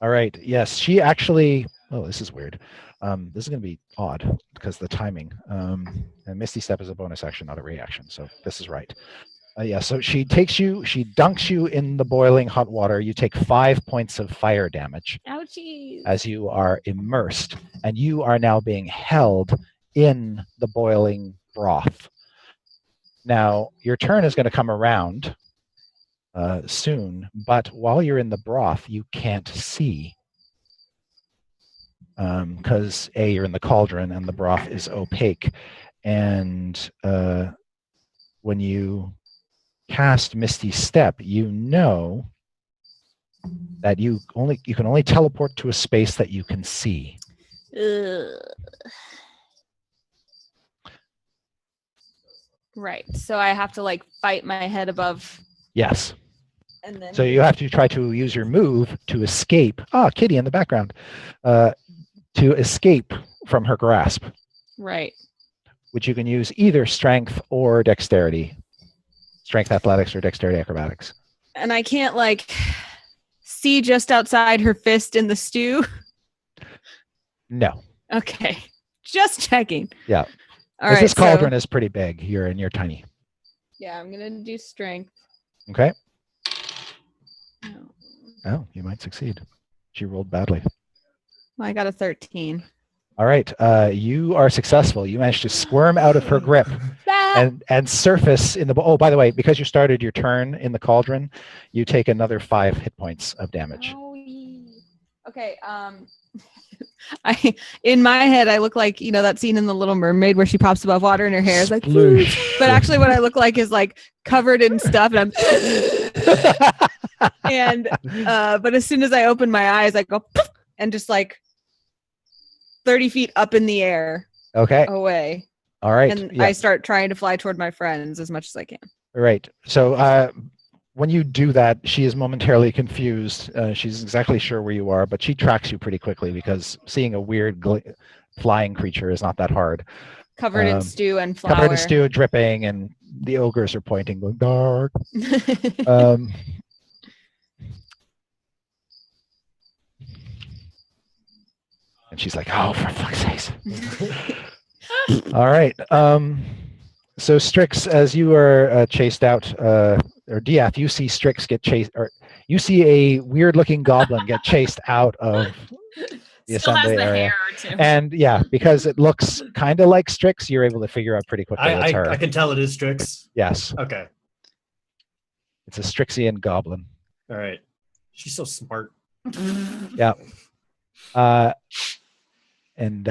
Speaker 2: All right. Yes, she actually. Oh, this is weird. This is going to be odd because the timing. And Misty Step is a bonus action, not a reaction. So this is right. Yeah. So she dunks you in the boiling hot water. You take 5 points of fire damage.
Speaker 3: Ouchies.
Speaker 2: As you are immersed, and you are now being held in the boiling broth. Now, your turn is going to come around soon, but while you're in the broth, you can't see because you're in the cauldron and the broth is opaque. And when you cast Misty Step, you know that you can only teleport to a space that you can see.
Speaker 3: Right. So I have to fight my head above.
Speaker 2: Yes.
Speaker 3: And then.
Speaker 2: So you have to try to use your move to escape. Kitty in the background. To escape from her grasp.
Speaker 3: Right.
Speaker 2: Which you can use either strength or dexterity. Strength athletics or dexterity acrobatics.
Speaker 3: And I can't see just outside her fist in the stew.
Speaker 2: No.
Speaker 3: Okay. Just checking.
Speaker 2: Yeah.
Speaker 3: All right.
Speaker 2: This cauldron is pretty big. You're tiny.
Speaker 3: Yeah, I'm gonna do strength.
Speaker 2: Okay. Oh, you might succeed. She rolled badly.
Speaker 3: Well, I got a 13.
Speaker 2: All right. You are successful. You managed to squirm out of her grip and surface in the. Oh, by the way, because you started your turn in the cauldron, you take another 5 hit points of damage.
Speaker 3: Okay. In my head, I look like that scene in The Little Mermaid where she pops above water and her hair is like. But actually, what I look like is covered in stuff, and I'm. But as soon as I open my eyes, I go poof, and just 30 feet up in the air.
Speaker 2: Okay.
Speaker 3: Away.
Speaker 2: All right.
Speaker 3: And I start trying to fly toward my friends as much as I can.
Speaker 2: All right. So when you do that, she is momentarily confused. She's exactly sure where you are, but she tracks you pretty quickly because seeing a weird flying creature is not that hard.
Speaker 3: Covered in stew and flour.
Speaker 2: Covered in stew, dripping, and the ogres are pointing, going dark. And she's like, "Oh, for fuck's sake!" All right. So Strix, as you are chased out, or Diath, you see Strix get chased, or you see a weird-looking goblin get chased out of the assembly area.
Speaker 6: Hair too.
Speaker 2: And yeah, because it looks kind of like Strix, you're able to figure out pretty quickly it's her.
Speaker 5: I can tell it is Strix.
Speaker 2: Yes.
Speaker 5: Okay.
Speaker 2: It's a Strixian goblin.
Speaker 5: All right. She's so smart.
Speaker 2: Yeah. And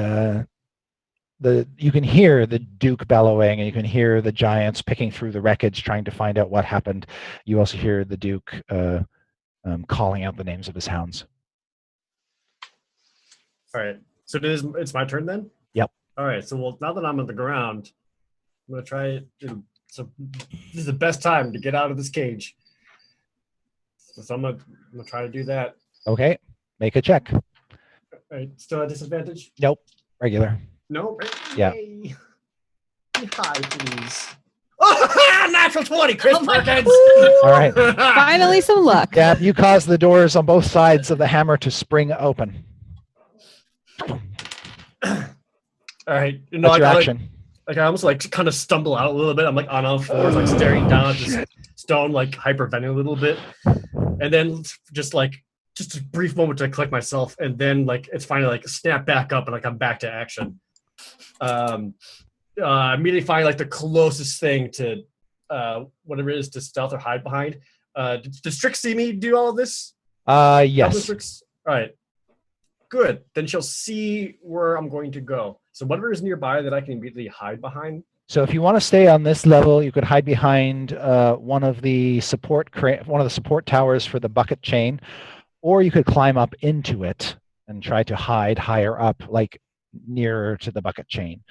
Speaker 2: you can hear the Duke bellowing, and you can hear the giants picking through the wreckage, trying to find out what happened. You also hear the Duke calling out the names of his hounds.
Speaker 5: All right. So it's my turn then?
Speaker 2: Yep.
Speaker 5: All right. So now that I'm on the ground, I'm gonna try it. So this is the best time to get out of this cage. So I'm gonna try to do that.
Speaker 2: Okay. Make a check.
Speaker 5: Right. Still at disadvantage?
Speaker 2: Nope. Regular.
Speaker 5: No.
Speaker 2: Yeah.
Speaker 5: Yay. Be high, please. Oh, natural 20, Chris Perkins.
Speaker 2: All right.
Speaker 3: Finally, some luck.
Speaker 2: Gab, you cause the doors on both sides of the hammer to spring open.
Speaker 5: All right. You
Speaker 2: That's your
Speaker 5: I
Speaker 2: action.
Speaker 5: I almost kind of stumble out a little bit. I'm on all fours, staring down at this stone, hyperventilating a little bit. And then just a brief moment to collect myself. And then it's finally snap back up and I'm back to action. Immediately find the closest thing to whatever it is to stealth or hide behind. Does Strix see me do all of this?
Speaker 2: Yes.
Speaker 5: All right. Good. Then she'll see where I'm going to go. So whatever is nearby that I can immediately hide behind.
Speaker 2: So if you want to stay on this level, you could hide behind one of the support towers for the bucket chain, or you could climb up into it and try to hide higher up, nearer to the bucket chain.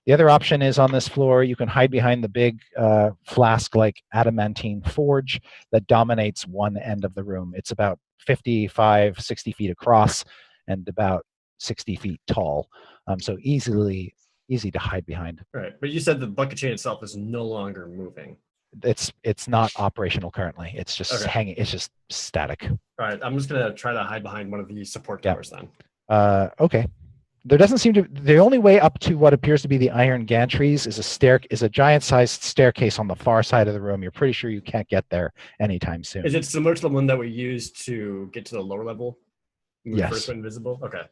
Speaker 2: The other option is on this floor, you can hide behind the big flask-like adamantine forge that dominates one end of the room. It's about 55, 60 feet across and about 60 feet tall. So easy to hide behind.
Speaker 5: Right, but you said the bucket chain itself is no longer moving.
Speaker 2: It's not operational currently. It's just hanging. It's just static.
Speaker 5: All right, I'm just gonna try to hide behind one of the support towers then.
Speaker 2: Okay. There doesn't seem to. The only way up to what appears to be the iron gantries is a giant-sized staircase on the far side of the room. You're pretty sure you can't get there anytime soon.
Speaker 5: Is it similar to the one that we used to get to the lower level? When we
Speaker 2: Yes.
Speaker 5: first went invisible. Okay.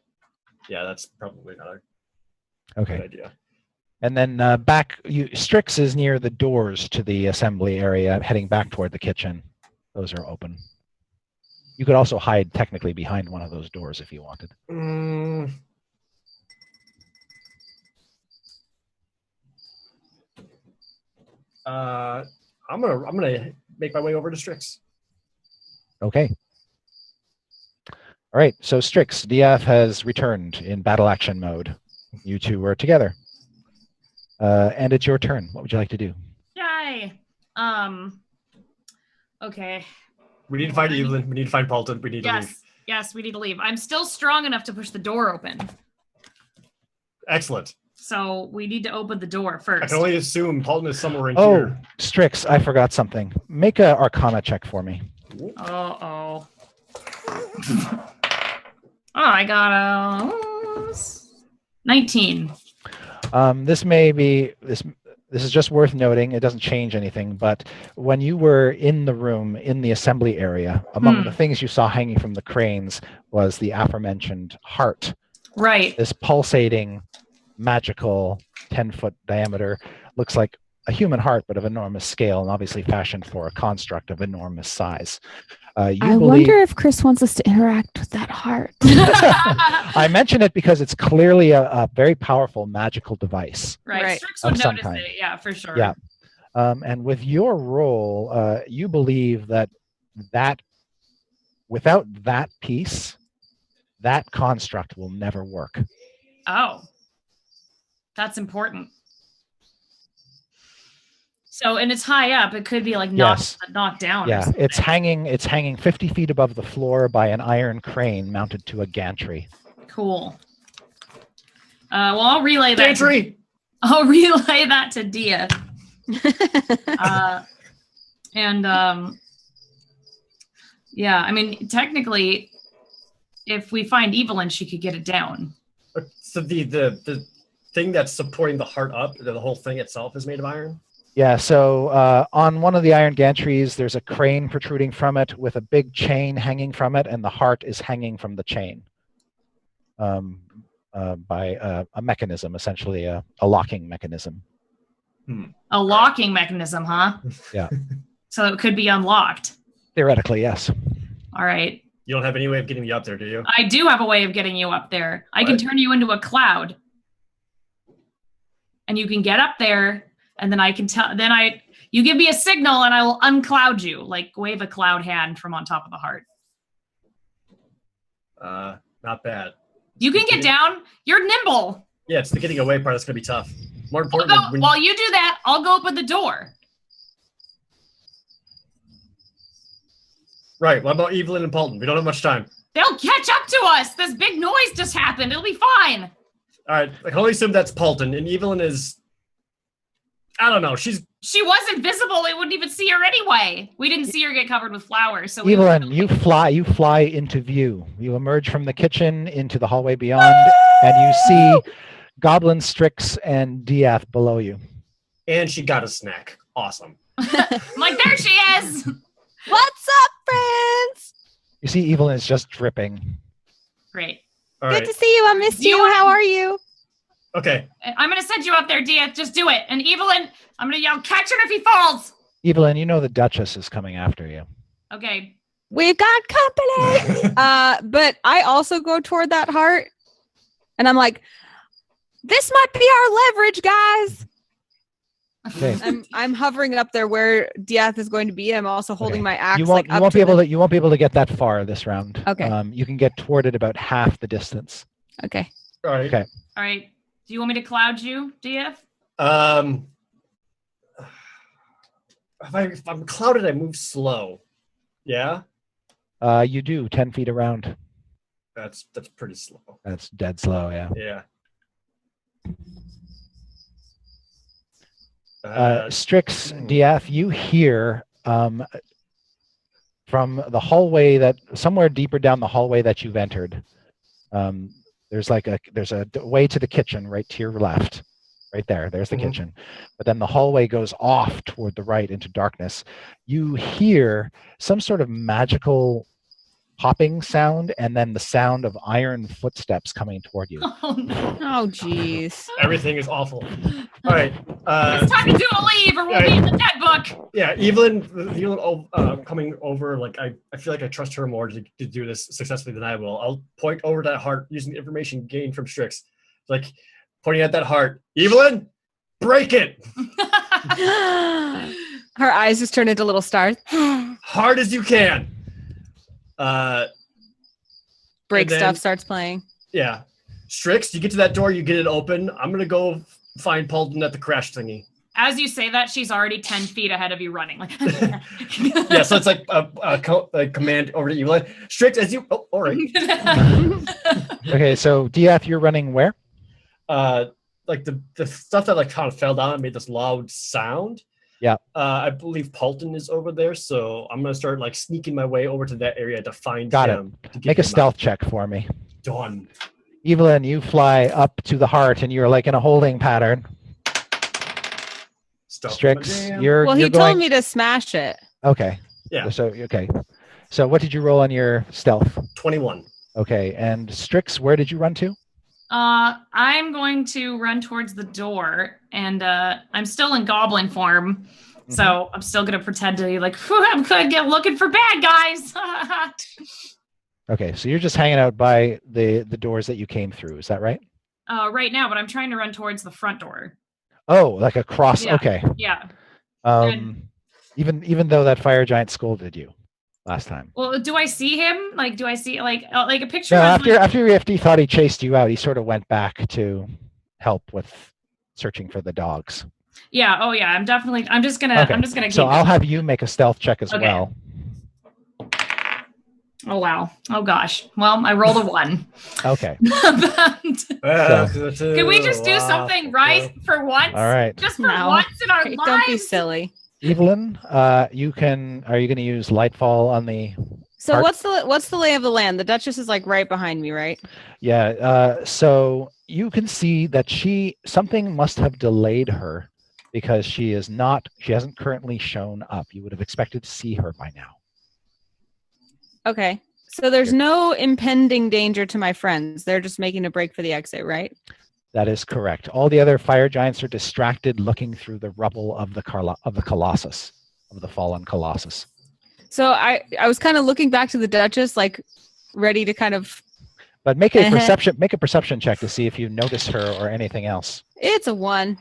Speaker 5: Yeah, that's probably not a
Speaker 2: Okay.
Speaker 5: good idea.
Speaker 2: And then Strix is near the doors to the assembly area, heading back toward the kitchen. Those are open. You could also hide technically behind one of those doors if you wanted.
Speaker 5: I'm gonna make my way over to Strix.
Speaker 2: Okay. All right. So Strix, DF has returned in battle action mode. You two were together. And it's your turn. What would you like to do?
Speaker 6: Yay. Okay.
Speaker 5: We need to find Evelyn. We need to find Paulton. We need to leave.
Speaker 6: Yes, we need to leave. I'm still strong enough to push the door open.
Speaker 5: Excellent.
Speaker 6: So we need to open the door first.
Speaker 5: I can only assume Paulton is somewhere in here.
Speaker 2: Oh, Strix, I forgot something. Make a Arcana check for me.
Speaker 6: Oh, I got a 19.
Speaker 2: This is just worth noting. It doesn't change anything, but when you were in the room, in the assembly area, among the things you saw hanging from the cranes was the aforementioned heart.
Speaker 6: Right.
Speaker 2: This pulsating, magical, 10-foot diameter, looks like a human heart, but of enormous scale, and obviously fashioned for a construct of enormous size.
Speaker 8: I wonder if Chris wants us to interact with that heart.
Speaker 2: I mention it because it's clearly a very powerful magical device.
Speaker 6: Right. Strix would notice it. Yeah, for sure.
Speaker 2: Yeah. And with your role, you believe that without that piece, that construct will never work.
Speaker 6: Oh, that's important. So, and it's high up. It could be knocked down.
Speaker 2: Yeah, it's hanging 50 feet above the floor by an iron crane mounted to a gantry.
Speaker 6: Cool. Well, I'll relay that.
Speaker 5: Gantry.
Speaker 6: I'll relay that to Dia. Yeah, I mean, technically, if we find Evelyn, she could get it down.
Speaker 5: So the thing that's supporting the heart up, the whole thing itself is made of iron?
Speaker 2: Yeah, so on one of the iron gantries, there's a crane protruding from it with a big chain hanging from it, and the heart is hanging from the chain by a mechanism, essentially a locking mechanism.
Speaker 6: A locking mechanism, huh?
Speaker 2: Yeah.
Speaker 6: So it could be unlocked.
Speaker 2: Theoretically, yes.
Speaker 6: All right.
Speaker 5: You don't have any way of getting me up there, do you?
Speaker 6: I do have a way of getting you up there. I can turn you into a cloud. And you can get up there, and then I can you give me a signal and I will uncloud you, wave a cloud hand from on top of the heart.
Speaker 5: Not bad.
Speaker 6: You can get down. You're nimble.
Speaker 5: Yeah, it's the getting away part that's going to be tough. More importantly,
Speaker 6: while you do that, I'll go open the door.
Speaker 5: Right. What about Evelyn and Paulton? We don't have much time.
Speaker 6: They'll catch up to us. This big noise just happened. It'll be fine.
Speaker 5: All right, I can only assume that's Paulton, and Evelyn is. I don't know. She
Speaker 6: was invisible. We wouldn't even see her anyway. We didn't see her get covered with flowers. So
Speaker 2: Evelyn, you fly into view. You emerge from the kitchen into the hallway beyond, and you see Goblin, Strix, and Diath below you.
Speaker 5: And she got a snack. Awesome.
Speaker 6: I'm like, there she is.
Speaker 3: What's up, friends?
Speaker 2: You see Evelyn is just dripping.
Speaker 6: Great.
Speaker 5: All
Speaker 3: Good
Speaker 5: right.
Speaker 3: to see you. I missed you. How are you?
Speaker 5: Okay.
Speaker 6: I'm going to send you up there, Dia. Just do it. And Evelyn, I'm going to yell, catch him if he falls.
Speaker 2: Evelyn, you know the Duchess is coming after you.
Speaker 6: Okay.
Speaker 3: We've got company. But I also go toward that heart. And I'm like, this might be our leverage, guys.
Speaker 2: Okay.
Speaker 3: I'm hovering up there where Diath is going to be. I'm also holding my axe.
Speaker 2: You won't be able to get that far this round.
Speaker 3: Okay.
Speaker 2: You can get toward it about half the distance.
Speaker 3: Okay.
Speaker 5: All right.
Speaker 2: Okay.
Speaker 6: All right. Do you want me to cloud you, DF?
Speaker 5: If I'm clouded, I move slow. Yeah.
Speaker 2: You do 10 feet around.
Speaker 5: That's pretty slow.
Speaker 2: That's dead slow. Yeah.
Speaker 5: Yeah.
Speaker 2: Strix, Diath, you hear from the hallway that somewhere deeper down the hallway that you've entered. There's a way to the kitchen right to your left, right there. There's the kitchen, but then the hallway goes off toward the right into darkness. You hear some sort of magical popping sound, and then the sound of iron footsteps coming toward you.
Speaker 6: Oh, no.
Speaker 3: Oh, jeez.
Speaker 5: Everything is awful. All right.
Speaker 6: It's time to do a leave, or we'll be in the dead book.
Speaker 5: Yeah, Evelyn coming over. Like I feel like I trust her more to do this successfully than I will. I'll point over that heart using the information gained from Strix. Like pointing at that heart. Evelyn, break it.
Speaker 3: Her eyes just turn into little stars.
Speaker 5: Hard as you can.
Speaker 3: Break
Speaker 5: then-
Speaker 3: stuff starts playing.
Speaker 5: Yeah. Strix, you get to that door, you get it open. I'm going to go find Paulton at the crash thingy.
Speaker 6: As you say that, she's already 10 feet ahead of you running. Like,
Speaker 5: Yeah, so it's like a command over to Evelyn. Strix, as you... Oh, all right.
Speaker 2: Okay, so Diath, you're running where?
Speaker 5: Like the stuff that like kind of fell down and made this loud sound.
Speaker 2: Yeah.
Speaker 5: I believe Paulton is over there, so I'm going to start like sneaking my way over to that area to find
Speaker 2: Got
Speaker 5: him.
Speaker 2: it. Make a stealth check for me.
Speaker 5: Done.
Speaker 2: Evelyn, you fly up to the heart, and you're like in a holding pattern. Strix, you're
Speaker 3: Well, he
Speaker 2: you're
Speaker 3: told
Speaker 2: going...
Speaker 3: me to smash it.
Speaker 2: Okay.
Speaker 5: Yeah.
Speaker 2: So okay. So what did you roll on your stealth?
Speaker 5: 21.
Speaker 2: Okay. And Strix, where did you run to?
Speaker 6: I'm going to run towards the door, and I'm still in goblin form, so I'm still going to pretend to be like, I'm going to get looking for bad guys.
Speaker 2: Okay, so you're just hanging out by the doors that you came through. Is that right?
Speaker 6: Right now, but I'm trying to run towards the front door.
Speaker 2: Oh, like across.
Speaker 6: Yeah.
Speaker 2: Okay.
Speaker 6: Yeah.
Speaker 2: Even though that fire giant scolded you last time.
Speaker 6: Well, do I see him? Like, do I see like a picture?
Speaker 2: No,
Speaker 6: of
Speaker 2: after he thought he chased you out, he sort of went back to help with searching for the dogs.
Speaker 6: Yeah. Oh, yeah. I'm just gonna.
Speaker 2: Okay.
Speaker 6: I'm just gonna.
Speaker 2: So I'll have you make a stealth check as well.
Speaker 6: Oh wow. Oh gosh. Well, I rolled a 1.
Speaker 2: Okay.
Speaker 6: Can we just do something right for once?
Speaker 2: All right.
Speaker 6: Just for once in our lives.
Speaker 3: Don't be silly.
Speaker 2: Evelyn, are you going to use Lightfall on the
Speaker 3: So
Speaker 2: heart?
Speaker 3: what's the lay of the land? The Duchess is like right behind me, right?
Speaker 2: Yeah. So you can see that something must have delayed her because she hasn't currently shown up. You would have expected to see her by now.
Speaker 3: Okay. So there's no impending danger to my friends. They're just making a break for the exit, right?
Speaker 2: That is correct. All the other fire giants are distracted looking through the rubble of the Colossus, of the fallen Colossus.
Speaker 3: So I was kind of looking back to the Duchess, like ready to kind of...
Speaker 2: But make a perception check to see if you notice her or anything else.
Speaker 3: It's a 1.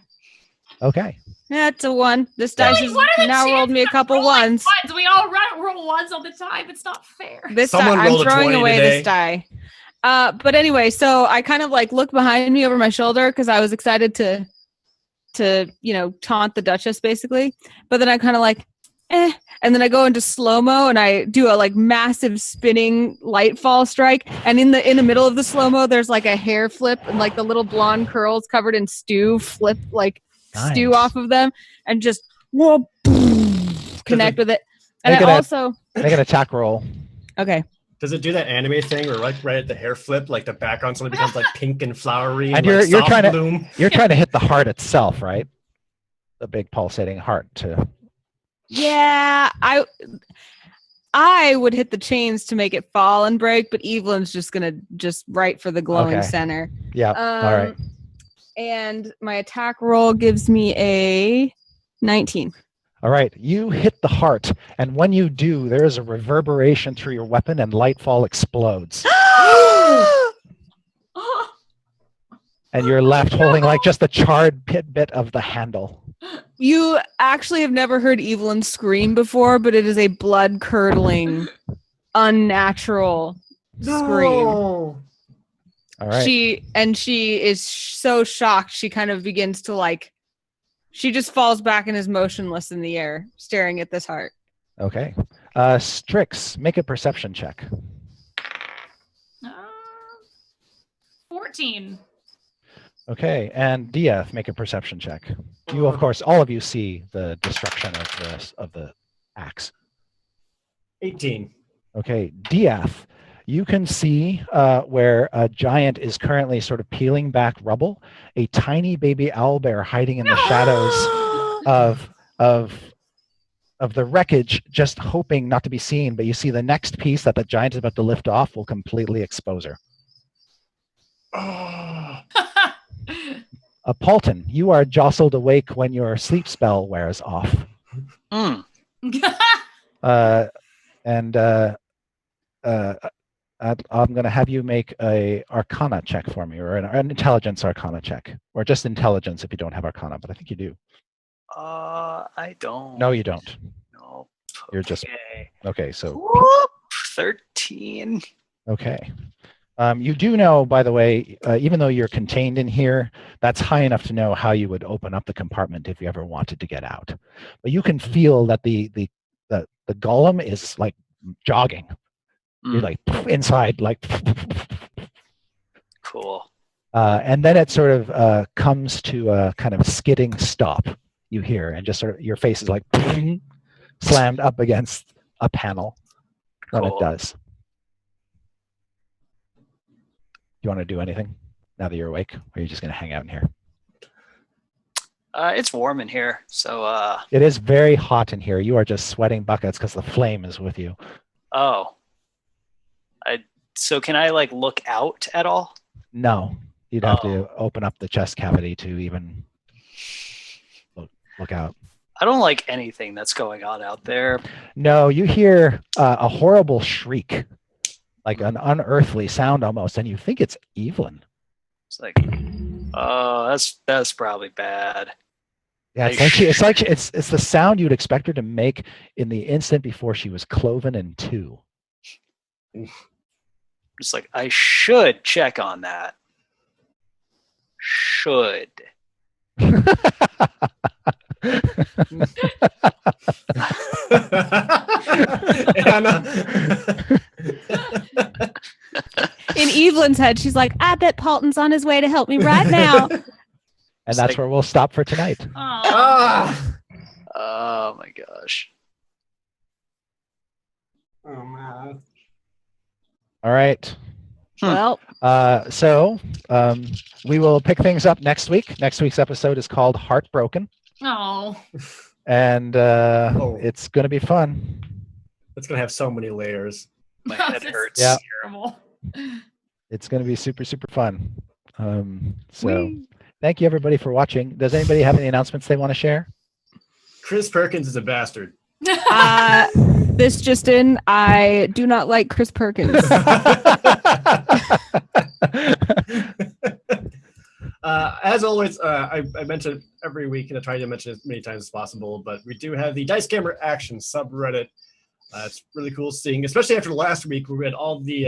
Speaker 2: Okay.
Speaker 3: Yeah, it's a 1. This dice has now rolled me a couple ones.
Speaker 6: We all roll ones all the time. It's not fair.
Speaker 3: This die, I'm throwing away this die. But anyway, so I kind of like look behind me over my shoulder because I was excited to taunt the Duchess basically. But then I kind of like And then I go into slow-mo and I do a like massive spinning light fall strike. And in the middle of the slow-mo, there's like a hair flip and like the little blonde curls covered in stew flip like stew
Speaker 2: Nice.
Speaker 3: off of them and just whoa, connect with it. And
Speaker 2: Make an attack roll.
Speaker 3: Okay.
Speaker 5: Does it do that anime thing where like right at the hair flip, like the background suddenly becomes like pink and flowery
Speaker 2: And
Speaker 5: like
Speaker 2: you're
Speaker 5: soft
Speaker 2: trying
Speaker 5: bloom?
Speaker 2: You're trying to hit the heart itself, right? The big pulsating heart to.
Speaker 3: Yeah, I would hit the chains to make it fall and break, but Evelyn's just gonna right for the glowing center.
Speaker 2: Yeah. All right.
Speaker 3: And my attack roll gives me a 19.
Speaker 2: All right. You hit the heart, and when you do, there is a reverberation through your weapon, and Lightfall explodes. And you're left holding like just the charred bit of the handle.
Speaker 3: You actually have never heard Evelyn scream before, but it is a blood-curdling, unnatural scream.
Speaker 2: All right.
Speaker 3: She is so shocked, she kind of begins to like, she just falls back and is motionless in the air, staring at this heart.
Speaker 2: Okay. Strix, make a perception check.
Speaker 6: 14.
Speaker 2: Okay, and Dieth, make a perception check. You, of course, all of you see the destruction of the axe.
Speaker 5: 18.
Speaker 2: Okay, Dieth, you can see where a giant is currently sort of peeling back rubble. A tiny baby owlbear hiding in the shadows of the wreckage, just hoping not to be seen. But you see the next piece that the giant is about to lift off will completely expose her. Paulton, you are jostled awake when your sleep spell wears off.
Speaker 4: Mm.
Speaker 2: I'm going to have you make a Arcana check for me, or an intelligence Arcana check, or just intelligence if you don't have Arcana, but I think you do.
Speaker 4: I don't.
Speaker 2: No, you don't.
Speaker 4: No.
Speaker 2: You're just okay. So
Speaker 4: Whoop, 13.
Speaker 2: Okay. You do know, by the way, even though you're contained in here, that's high enough to know how you would open up the compartment if you ever wanted to get out. But you can feel that the golem is like jogging. You're like inside, like.
Speaker 4: Cool.
Speaker 2: And then it sort of comes to a kind of skidding stop. You hear, and just sort of your face is like slammed up against a panel when it does. You want to do anything now that you're awake, or are you just going to hang out in here?
Speaker 4: It's warm in here, so
Speaker 2: It is very hot in here. You are just sweating buckets because the flame is with you.
Speaker 4: Oh. So can I like look out at all?
Speaker 2: No, you'd have to open up the chest cavity to even look out.
Speaker 4: I don't like anything that's going on out there.
Speaker 2: No, you hear a horrible shriek, like an unearthly sound almost, and you think it's Evelyn.
Speaker 4: It's like, oh, that's probably bad.
Speaker 2: Yeah, it's the sound you'd expect her to make in the instant before she was cloven in two.
Speaker 4: It's like, I should check on that. Should.
Speaker 3: In Evelyn's head, she's like, I bet Paulton's on his way to help me right now.
Speaker 2: And that's where we'll stop for tonight.
Speaker 5: Ah!
Speaker 4: Oh my gosh.
Speaker 5: Oh man.
Speaker 2: All right.
Speaker 3: Well,
Speaker 2: so we will pick things up next week. Next week's episode is called Heartbroken.
Speaker 6: Oh.
Speaker 2: And it's going to be fun.
Speaker 5: It's going to have so many layers.
Speaker 4: My head hurts.
Speaker 2: Yeah.
Speaker 6: Terrible.
Speaker 2: It's going to be super, super fun. Thank you, everybody, for watching. Does anybody have any announcements they want to share?
Speaker 5: Chris Perkins is a bastard.
Speaker 3: This just in, I do not like Chris Perkins.
Speaker 5: As always, I mention every week, and I try to mention it as many times as possible, but we do have the Dice Gamer Action subreddit. It's really cool seeing, especially after last week where we had all the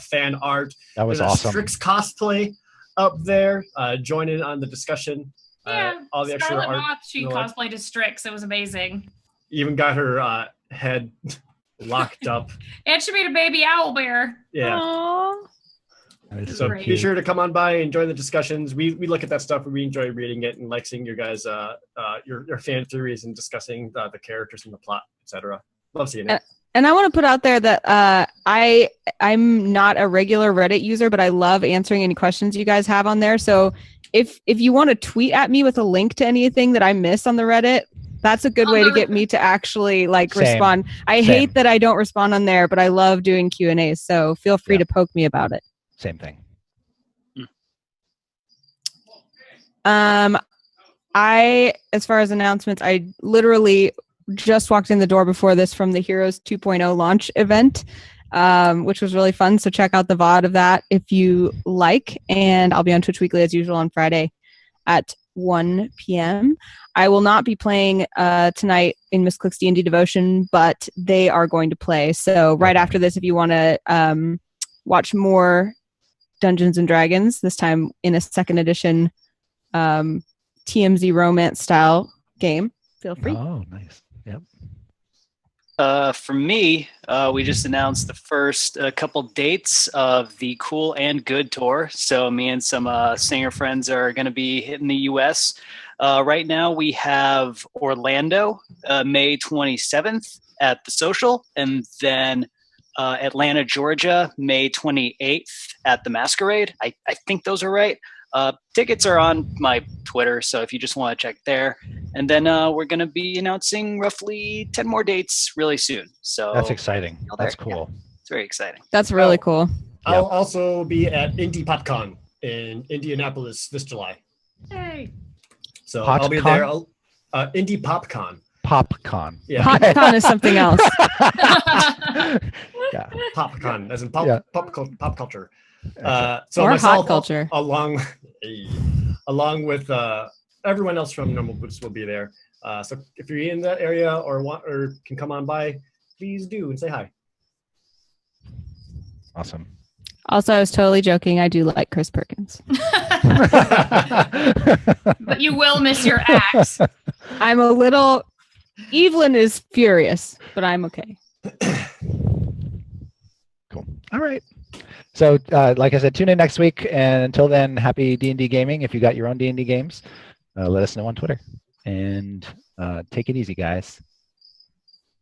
Speaker 5: fan art.
Speaker 2: That was
Speaker 5: There's
Speaker 2: awesome.
Speaker 5: Strix cosplay up there. Join in on the discussion.
Speaker 6: Yeah,
Speaker 5: all the extra
Speaker 6: Scarlet
Speaker 5: art.
Speaker 6: Moth, she cosplayed as Strix. It was amazing.
Speaker 5: even got her head locked up.
Speaker 9: And she made a baby owl bear.
Speaker 5: Yeah.
Speaker 3: Aww.
Speaker 2: That is
Speaker 5: So
Speaker 9: Great.
Speaker 5: be sure to come on by and join the discussions. We look at that stuff and we enjoy reading it and like seeing your guys your fan theories and discussing the characters and the plot, etc. Love seeing it.
Speaker 3: And I want to put out there that I'm not a regular Reddit user, but I love answering any questions you guys have on there. So if you want to tweet at me with a link to anything that I miss on the Reddit, that's a good way to get me to actually
Speaker 2: Same.
Speaker 3: respond. I
Speaker 2: Same.
Speaker 3: hate that I don't respond on there, but I love doing Q&As. So feel free to poke me about it.
Speaker 2: Same thing.
Speaker 3: As far as announcements, I literally just walked in the door before this from the Heroes 2.0 launch event, which was really fun. So check out the VOD of that if you like. And I'll be on Twitch Weekly as usual on Friday at 1 p.m. I will not be playing tonight in Miss Click's D&D Devotion, but they are going to play. So right after this, if you want to watch more Dungeons and Dragons, this time in a second edition TMZ romance style game, feel free.
Speaker 2: Oh, nice. Yep.
Speaker 4: For me, we just announced the first couple dates of the Cool and Good tour. So me and some singer friends are going to be hitting the U.S. Right now we have Orlando, May 27th at the Social, and then Atlanta, Georgia, May 28th at the Masquerade. I think those are right. Tickets are on my Twitter, so if you just want to check there. And then we're going to be announcing roughly 10 more dates really soon. So
Speaker 2: That's exciting. That's
Speaker 4: Yeah.
Speaker 2: cool.
Speaker 4: It's very exciting.
Speaker 3: That's really cool.
Speaker 5: I'll also be at Indie PopCon in Indianapolis this July.
Speaker 9: Hey.
Speaker 5: So I'll be
Speaker 2: PopCon?
Speaker 5: there. Indie PopCon.
Speaker 2: PopCon.
Speaker 5: Yeah.
Speaker 3: PopCon is something else.
Speaker 2: Yeah.
Speaker 5: PopCon, as in pop culture. So
Speaker 3: Or
Speaker 5: myself,
Speaker 3: hot culture.
Speaker 5: along with everyone else from Normal Boots will be there. So if you're in that area or can come on by, please do and say hi.
Speaker 2: Awesome.
Speaker 3: Also, I was totally joking. I do like Chris Perkins.
Speaker 9: But you will miss your axe.
Speaker 3: I'm a little... Evelyn is furious, but I'm okay.
Speaker 2: Cool. All right. So, like I said, tune in next week. And until then, happy D&D gaming. If you got your own D&D games, let us know on Twitter. And take it easy, guys.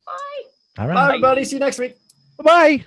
Speaker 9: Bye.
Speaker 2: All right.
Speaker 5: Bye, everybody. See you next week.
Speaker 2: Bye-bye.